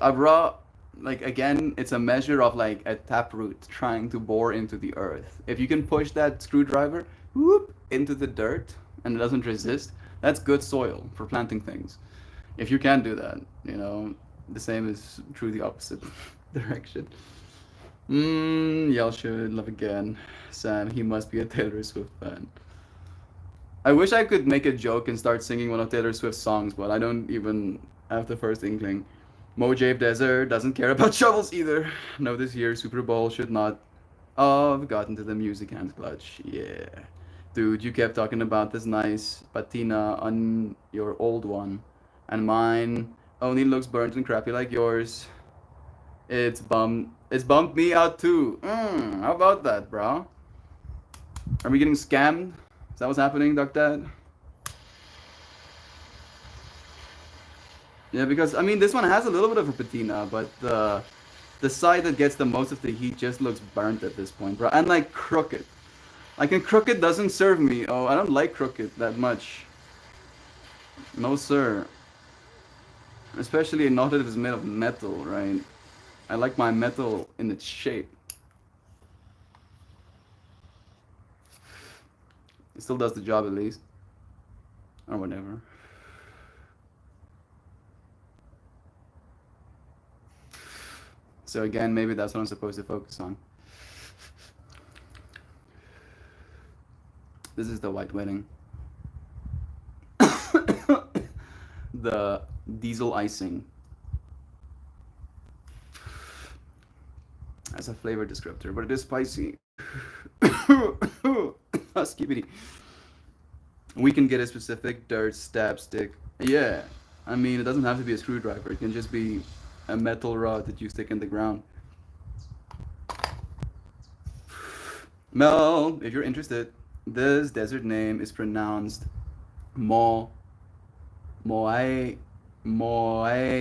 Speaker 1: Like, again, it's a measure of like a taproot trying to bore into the earth. If you can push that screwdriver whoop, into the dirt and it doesn't resist, that's good soil for planting things. If you can do that, the same is true the opposite direction. Y'all should love again. Sam, he must be a Taylor Swift fan. I wish I could make a joke and start singing one of Taylor Swift's songs, but I don't even have the first inkling. Mojave Desert doesn't care about shovels either. No, this year's Super Bowl should not have gotten to the music hands clutch. Yeah. Dude, you kept talking about this nice patina on your old one, and mine only looks burnt and crappy like yours. It's bumped me out too. How about that, bro? Are we getting scammed? Is that what's happening, Duck Dad? Yeah, because I mean this one has a little bit of a patina, but the side that gets the most of the heat just looks burnt at this point, bro. And like crooked. Like, and crooked doesn't serve me. Oh, I don't like crooked that much. No, sir. Especially not if it's made of metal, right? I like my metal in its shape. It still does the job at least. Or whatever. So again, maybe that's what I'm supposed to focus on. This is the white wedding. The diesel icing. As a flavor descriptor, but it is spicy. Skibidi. We can get a specific dirt stab stick. Yeah, I mean, it doesn't have to be a screwdriver. It can just be a metal rod that you stick in the ground. Mel, if you're interested, this desert name is pronounced Moave. Moave. Moave.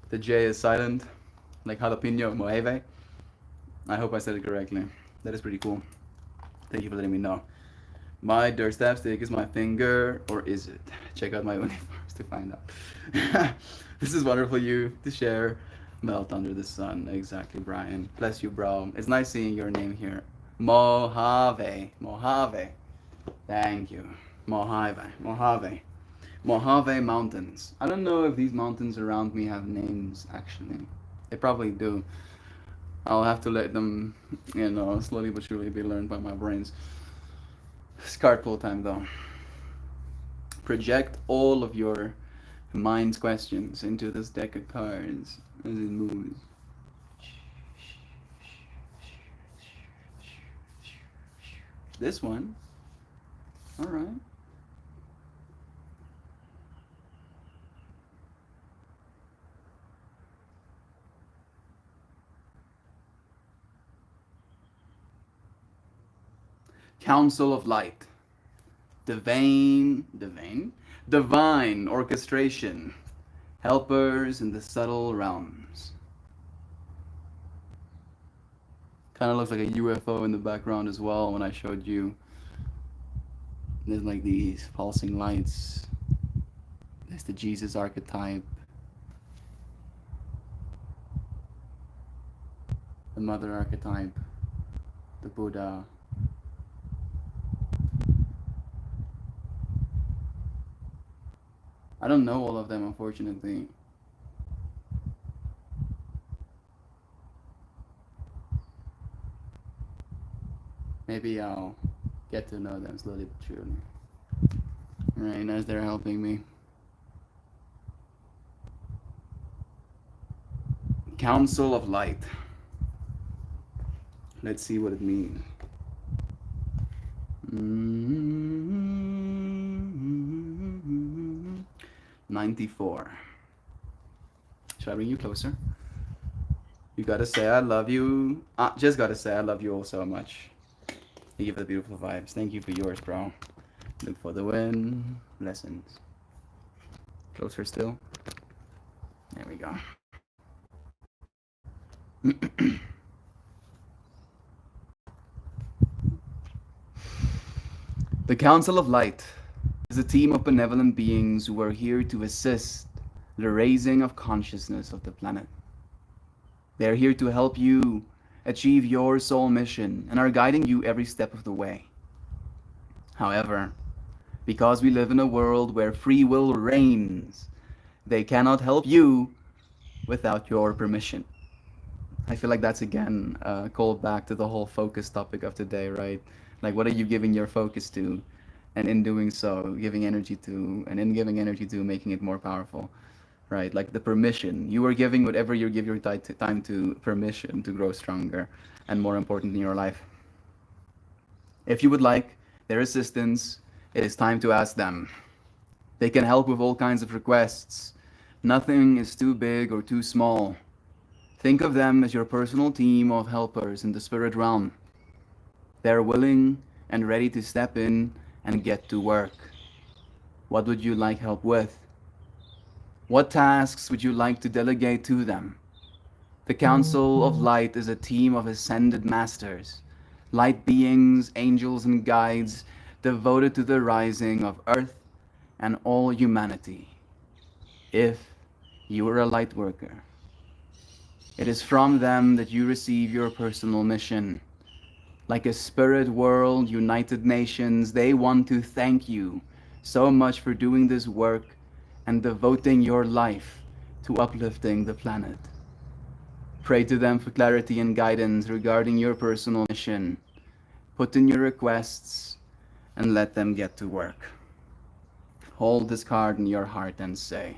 Speaker 1: The J is silent, like jalapeno. Moave. I hope I said it correctly. That is pretty cool. Thank you for letting me know. My dirt stab stick is my finger, or is it? Check out my uniforms to find out. This is wonderful you to share. Melt under the sun. Exactly, Brian. Bless you, bro. It's nice seeing your name here Mojave. Mojave. Thank you. Mojave. Mojave. Mojave Mountains. I don't know if these mountains around me have names, actually. They probably do. I'll have to let them, slowly but surely be learned by my brains. It's card pull time, though. Project all of your mind's questions into this deck of cards as it moves. This one. All right. Council of Light. Divine orchestration. Helpers in the subtle realms. Kind of looks like a UFO in the background as well when I showed you. There's like these pulsing lights. There's the Jesus archetype. The Mother archetype. The Buddha. I don't know all of them, unfortunately. Maybe I'll get to know them slowly but surely. Right, as they're helping me. Council of Light. Let's see what it means. 94. Should I bring you closer? You gotta say I love you. Just gotta say I love you all so much. You give the beautiful vibes. Thank you for yours, bro. Look for the win. Blessings. Closer still. There we go. The Council of Light is a team of benevolent beings who are here to assist the raising of consciousness of the planet. They are here to help you achieve your soul mission and are guiding you every step of the way. However, because we live in a world where free will reigns, they cannot help you without your permission. I feel like that's again called back to the whole focus topic of today, right? Like, what are you giving your focus to? And in doing so, giving energy to, and in giving energy to, making it more powerful, right? Like the permission. You are giving whatever you give your time to permission to grow stronger and more important in your life. If you would like their assistance, it is time to ask them. They can help with all kinds of requests. Nothing is too big or too small. Think of them as your personal team of helpers in the spirit realm. They're willing and ready to step in and get to work. What would you like help with? What tasks would you like to delegate to them? The Council of Light is a team of ascended masters, light beings, angels, and guides devoted to the rising of Earth and all humanity. If you are a light worker, it is from them that you receive your personal mission. Like a spirit world, United Nations, they want to thank you so much for doing this work and devoting your life to uplifting the planet. Pray to them for clarity and guidance regarding your personal mission. Put in your requests and let them get to work. Hold this card in your heart and say,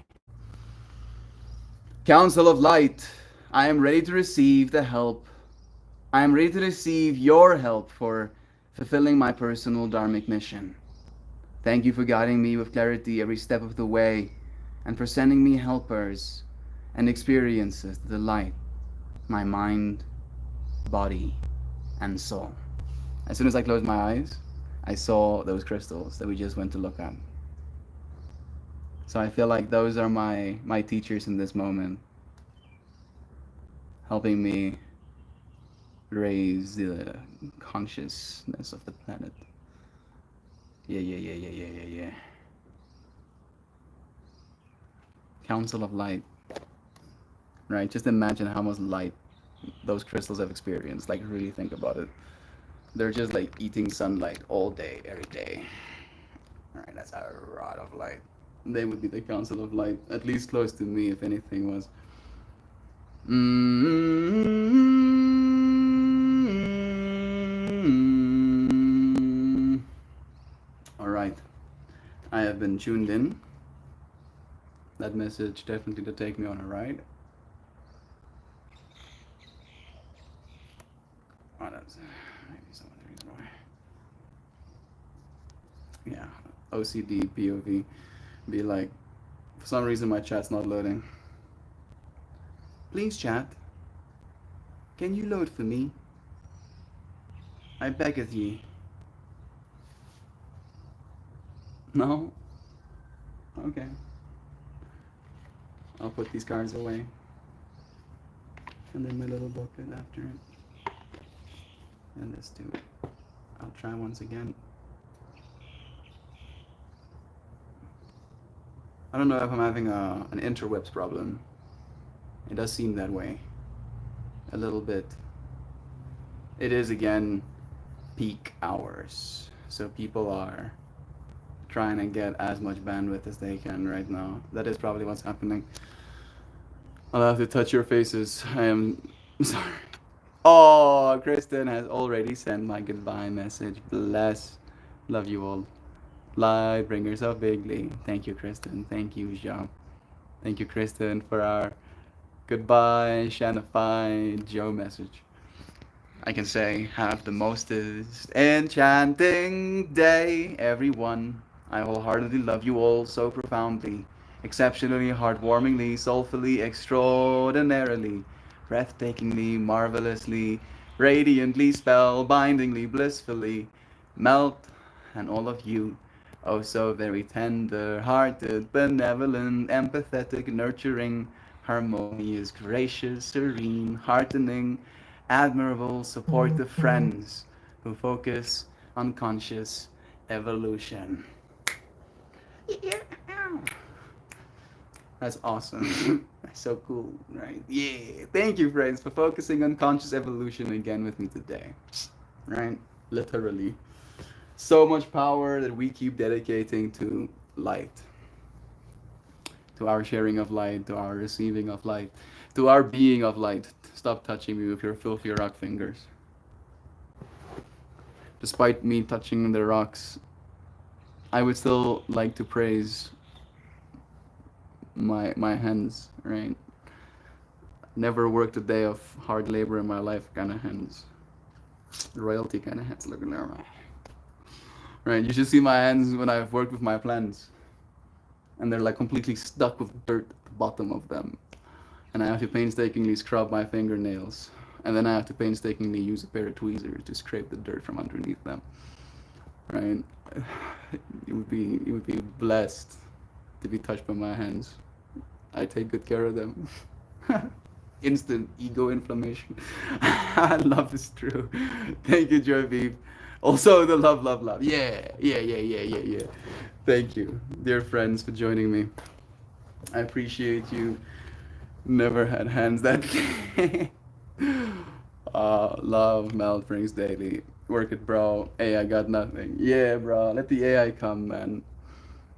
Speaker 1: Council of Light, I am ready to receive the help. I am ready to receive your help for fulfilling my personal dharmic mission. Thank you for guiding me with clarity every step of the way and for sending me helpers and experiences to delight my mind, body, and soul. As soon as I closed my eyes, I saw those crystals that we just went to look at. So I feel like those are my teachers in this moment, helping me raise the consciousness of the planet. Yeah. Council of Light. Right? Just imagine how much light those crystals have experienced. Like, really think about it. They're just like eating sunlight all day, every day. All right, that's a lot of light. They would be the council of light, at least close to me, if anything was. Mm. All right, I have been tuned in. That message definitely to take me on a ride. Oh, that's maybe some other reason why. Yeah, OCD, POV. Be like, for some reason my chat's not loading. Please, chat, can you load for me? I beggeth ye. No? Okay. I'll put these cards away. And then my little booklet after it. And this too. I'll try once again. I don't know if I'm having an interwebs problem. It does seem that way. A little bit. It is again peak hours. So people are trying to get as much bandwidth as they can right now. That is probably what's happening. I'll have to touch your faces. I am sorry. Oh, Kristen has already sent my goodbye message. Bless. Love you all. Light bringers of Bigley. Thank you, Kristen. Thank you, Jean. Thank you, Kristen, for our goodbye, Shanify Joe message. I can say, have the mostest enchanting day, everyone. I wholeheartedly love you all so profoundly, exceptionally, heartwarmingly, soulfully, extraordinarily, breathtakingly, marvelously, radiantly, spellbindingly, blissfully. Melt, and all of you, oh so very tender hearted, benevolent, empathetic, nurturing, harmonious, gracious, serene, heartening, admirable, supportive friends who focus on conscious evolution. Yeah. That's awesome. That's so cool, right? Yeah. Thank you, friends, for focusing on conscious evolution again with me today. Right? Literally. So much power that we keep dedicating to light, to our sharing of light, to our receiving of light, to our being of light. Stop touching me with your filthy rock fingers. Despite me touching the rocks, I would still like to praise my hands, right? Never worked a day of hard labor in my life kind of hands. Royalty kind of hands. Look at that. Right, you should see my hands when I've worked with my plants. And they're like completely stuck with dirt at the bottom of them. And I have to painstakingly scrub my fingernails. And then I have to painstakingly use a pair of tweezers to scrape the dirt from underneath them. Right? You would be blessed to be touched by my hands. I take good care of them. Instant ego inflammation. Love is true. Thank you, Joy Beef. Also the love, love, love. Yeah. Thank you, dear friends, for joining me. I appreciate you. Never had hands that love Mel brings daily. Work it, bro. Hey, I got nothing. Yeah, bro. Let the AI come, man.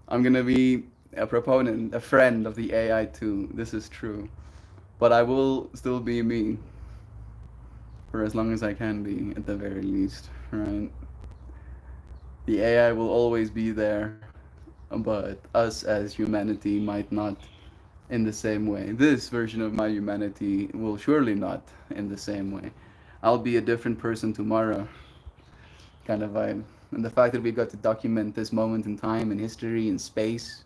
Speaker 1: I'm gonna be a proponent, a friend of the AI too. This is true. But I will still be me for as long as I can be, at the very least, right? The AI will always be there, but us as humanity might not in the same way. This version of my humanity will surely not in the same way. I'll be a different person tomorrow, kind of vibe. And the fact that we got to document this moment in time, in history, in space,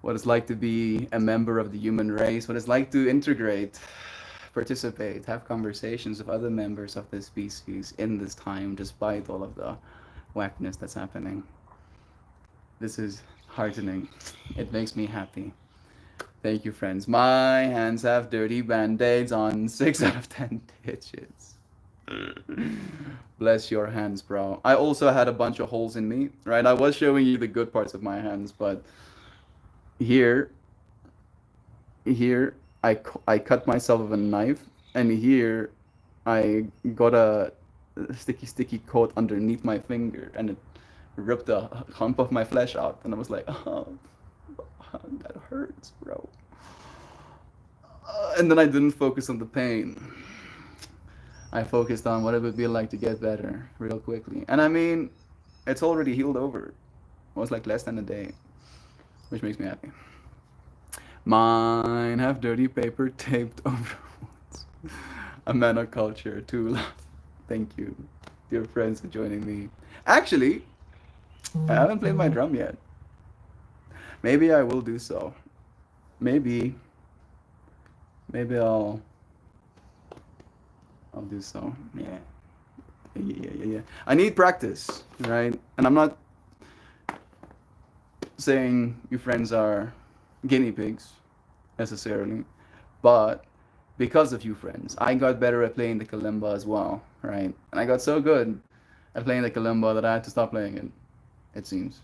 Speaker 1: what it's like to be a member of the human race, what it's like to integrate, participate, have conversations with other members of this species in this time, despite all of the whackness that's happening. This is heartening. It makes me happy. Thank you, friends. My hands have dirty band-aids on 6 out of 10 digits. Bless your hands, bro. I also had a bunch of holes in me, right? I was showing you the good parts of my hands, but here, here, I cut myself with a knife, and here, I got a sticky coat underneath my finger, and it ripped a hump of my flesh out, and I was like, oh, that hurts, bro. And then I didn't focus on the pain. I focused on what it would be like to get better real quickly. And I mean, it's already healed over. It was like less than a day, which makes me happy. Mine have dirty paper taped over wounds. A man of culture, too. Thank you, dear friends, for joining me. Actually, I haven't played my drum yet. Maybe I will do so. Maybe. Maybe I'll do so. Yeah. Yeah. I need practice, right? And I'm not saying you friends are guinea pigs necessarily, but because of you friends, I got better at playing the kalimba as well, right? And I got so good at playing the kalimba that I had to stop playing it. It seems.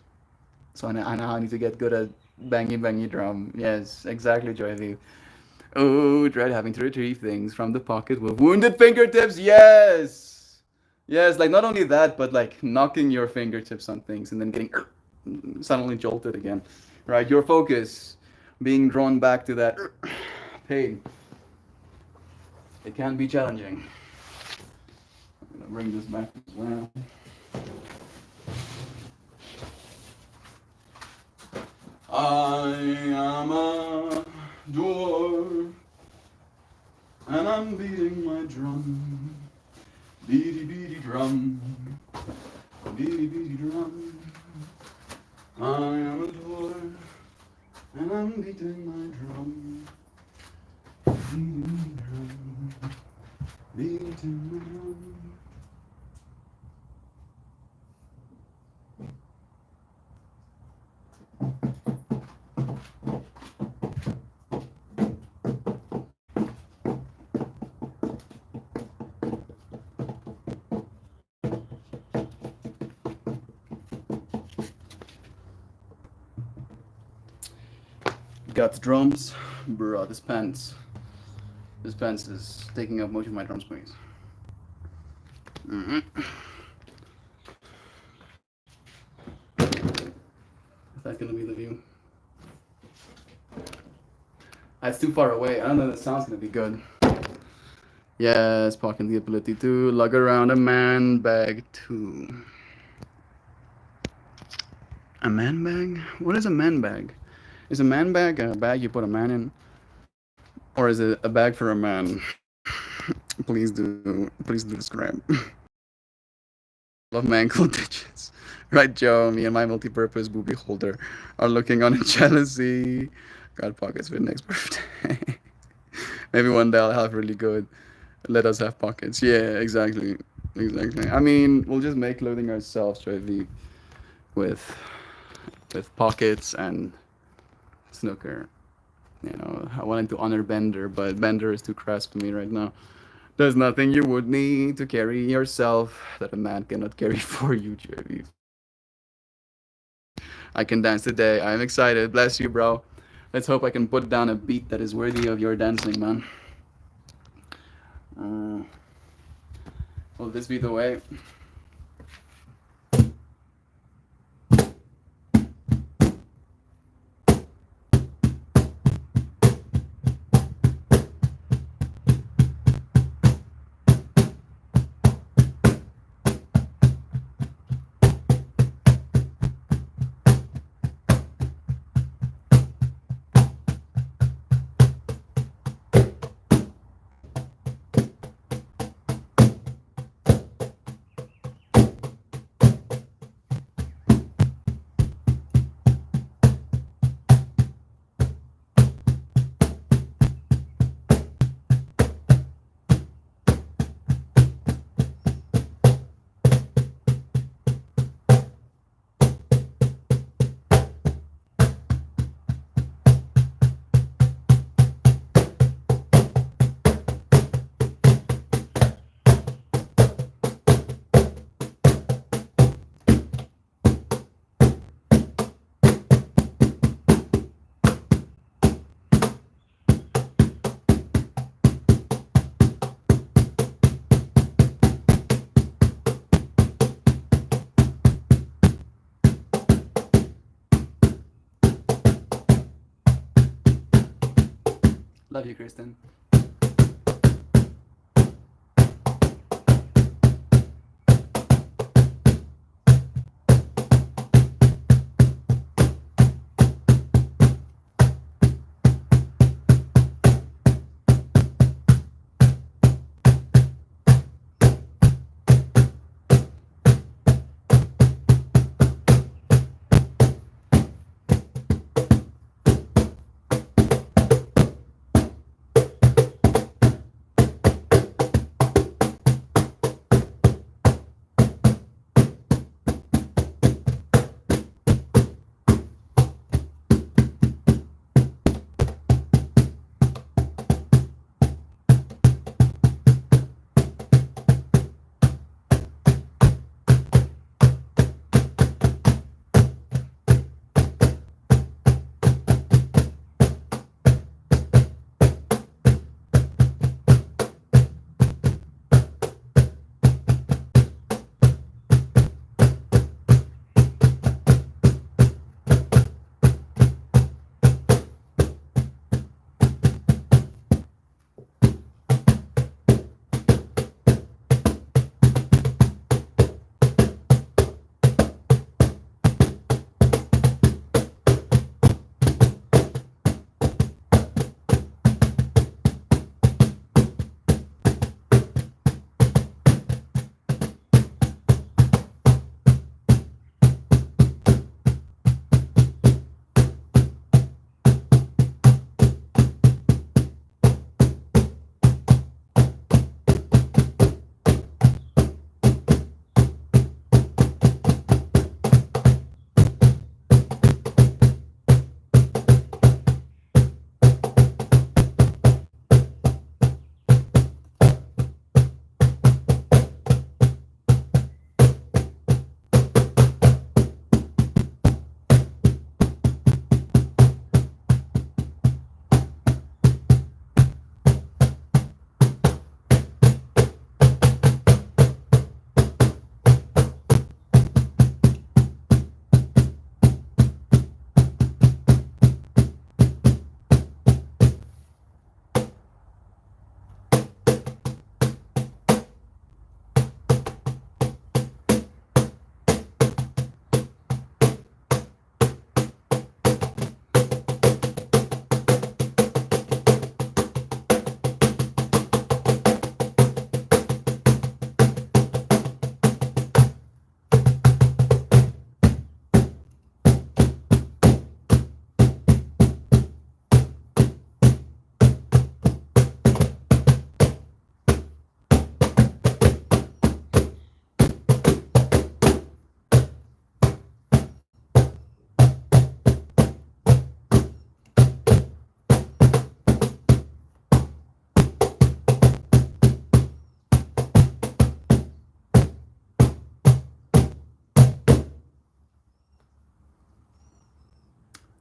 Speaker 1: So I now need to get good at bangy drum. Yes, exactly, Joy. Oh, dread having to retrieve things from the pocket with wounded fingertips. Yes, yes. Like not only that, but like knocking your fingertips on things and then getting suddenly jolted again. Right, your focus being drawn back to that pain. It can be challenging. I'm gonna bring this back as well. I am a dwarf, and I'm beating my drum. Beady beady drum. Beady beady drum. I am a dwarf, and I'm beating my drum. Beating drum. Beating my drum. Got the drums. Bro, this pants is taking up most of my drum space. Is that gonna be the view? That's too far away. I don't know if the sound's gonna be good. Yes, parking the ability to lug around a man bag too. A man bag? What is a man bag? Is a man bag a bag you put a man in? Or is it a bag for a man? Please do describe. Love mangled ditches. Right, Joe, me and my multi-purpose booby holder are looking on in jealousy. Got pockets for next birthday. Maybe one day I'll have really good. Let us have pockets. Yeah, exactly. I mean, we'll just make clothing ourselves, Joey, with pockets and snooker. You know, I wanted to honor Bender, but Bender is too crass for me right now. There's nothing you would need to carry yourself that a man cannot carry for you, Joey. I can dance today. I'm excited. Bless you, bro. Let's hope I can put down a beat that is worthy of your dancing, man. Will this be the way? Love you, Kristen.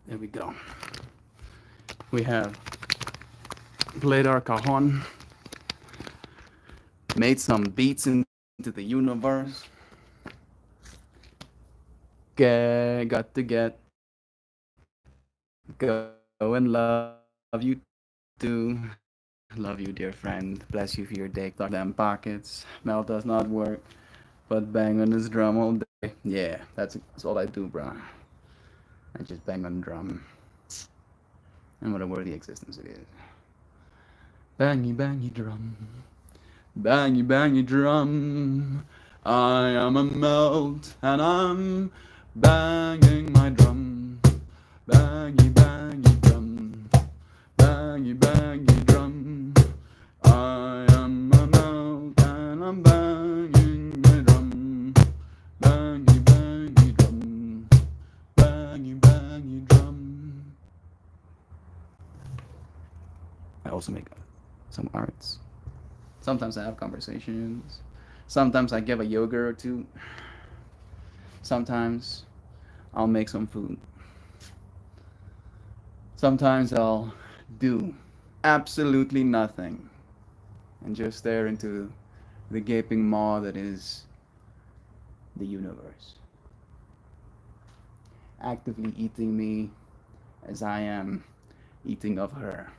Speaker 1: There we go. We have played our cajon, made some beats into the universe. Got to get go and love you too. Love you, dear friend. Bless you for your day. Talk them pockets. Mouth does not work, but bang on this drum all day. Yeah, that's all I do, bro. I just bang on the drum. And what a worthy existence it is. Bangy, bangy drum. Bangy, bangy drum. I am a melt and I'm banging my drum. Bangy, bangy drum. Bangy, bangy drum. I am a melt and I'm banging my drum. Bangy, bangy drum. Bangy, bangy drum. I also make some arts. Sometimes I have conversations. Sometimes I give a yoga or two. Sometimes I'll make some food. Sometimes I'll do absolutely nothing and just stare into the gaping maw that is the universe, actively eating me as I am eating of her.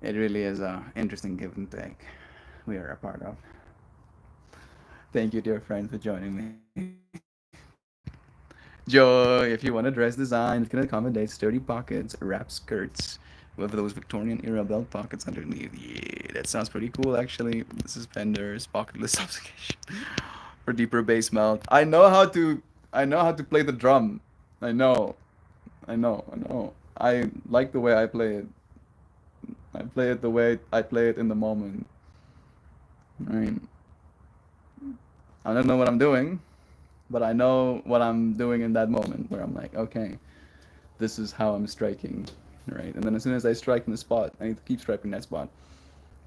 Speaker 1: It really is a interesting give and take we are a part of. Thank you, dear friend, for joining me. Joy, if you want a dress design that can accommodate sturdy pockets, wrap skirts with those Victorian era belt pockets underneath. Yeah, that sounds pretty cool actually. The suspenders, pocketless application for deeper bass melt. I know how to play the drum. I know. I know. I like the way I play it. I play it the way I play it in the moment. I mean, I don't know what I'm doing, but I know what I'm doing in that moment where I'm like, okay, this is how I'm striking, right? And then as soon as I strike in the spot, I need to keep striking that spot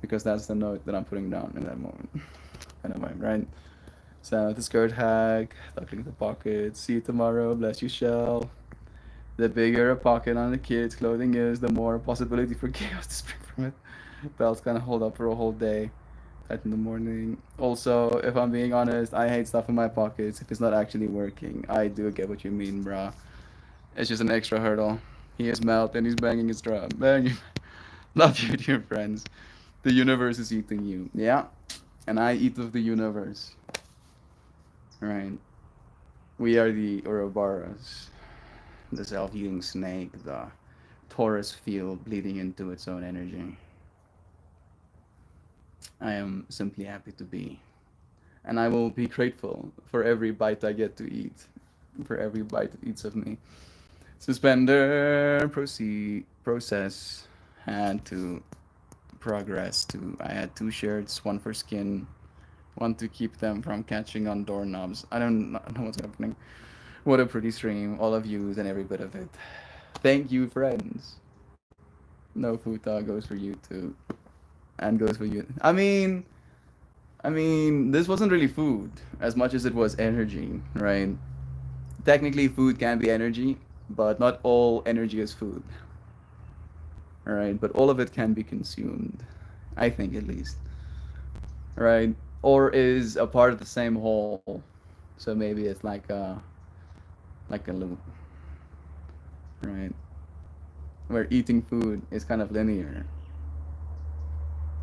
Speaker 1: because that's the note that I'm putting down in that moment. Kind of vibe, right? So the skirt hack, tucking the pocket. See you tomorrow. Bless you, Shell. The bigger a pocket on the kid's clothing is, the more possibility for chaos to spring from it. Belts kind of hold up for a whole day. Tight in the morning. Also, if I'm being honest, I hate stuff in my pockets if it's not actually working. I do get what you mean, bruh. It's just an extra hurdle. He is Melt and he's banging his drum. Man, you love you, dear friends. The universe is eating you. Yeah. And I eat of the universe. Right. We are the Ouroboros. The self-healing snake, the Taurus field bleeding into its own energy. I am simply happy to be. And I will be grateful for every bite I get to eat. For every bite it eats of me. Suspender process had to progress to I had two shirts, one for skin, one to keep them from catching on doorknobs. I don't know what's happening. What a pretty stream, all of you and every bit of it. Thank you, friends. No futa goes for you too. And goes for you. I mean, this wasn't really food as much as it was energy, right? Technically, food can be energy, but not all energy is food, right? But all of it can be consumed, I think at least, right? Or is a part of the same whole. So maybe it's like a loop, right? Where eating food is kind of linear.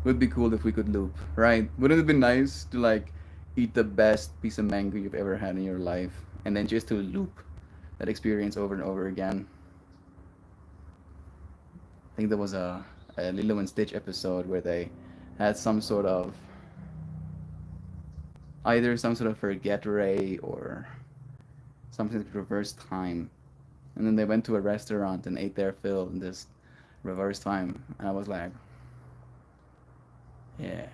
Speaker 1: Would be cool if we could loop, right? Wouldn't it be nice to like eat the best piece of mango you've ever had in your life and then just to loop that experience over and over again? I think there was a Lilo and Stitch episode where they had some sort of either some sort of forget ray or something to reverse time. And then they went to a restaurant and ate their fill in this reverse time. And I was like, yeah,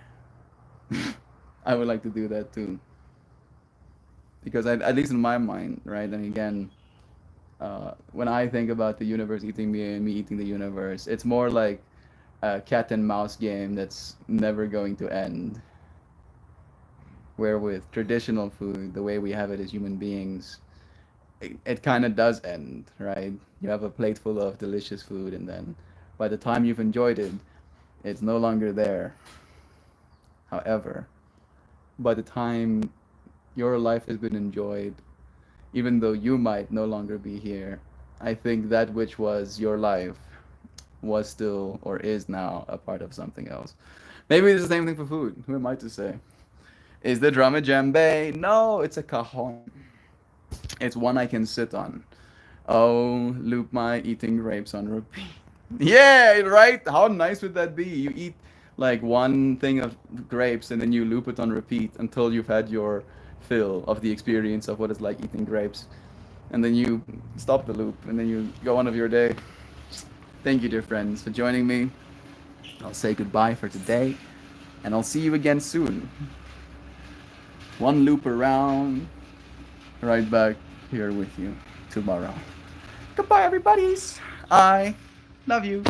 Speaker 1: I would like to do that too. Because at least in my mind, right? And again, when I think about the universe eating me and me eating the universe, it's more like a cat and mouse game that's never going to end. Where with traditional food, the way we have it as human beings, it kind of does end, right? You have a plate full of delicious food, and then by the time you've enjoyed it, it's no longer there. However, by the time your life has been enjoyed, even though you might no longer be here, I think that which was your life was still or is now a part of something else. Maybe it's the same thing for food. Who am I to say? Is the drum a djembe? No, it's a cajon. It's one I can sit on. Oh, loop my eating grapes on repeat. Yeah, right? How nice would that be? You eat like one thing of grapes and then you loop it on repeat until you've had your fill of the experience of what it's like eating grapes. And then you stop the loop and then you go on of your day. Thank you, dear friends, for joining me. I'll say goodbye for today and I'll see you again soon. One loop around, right back here with you tomorrow. Goodbye, everybody's. I love you.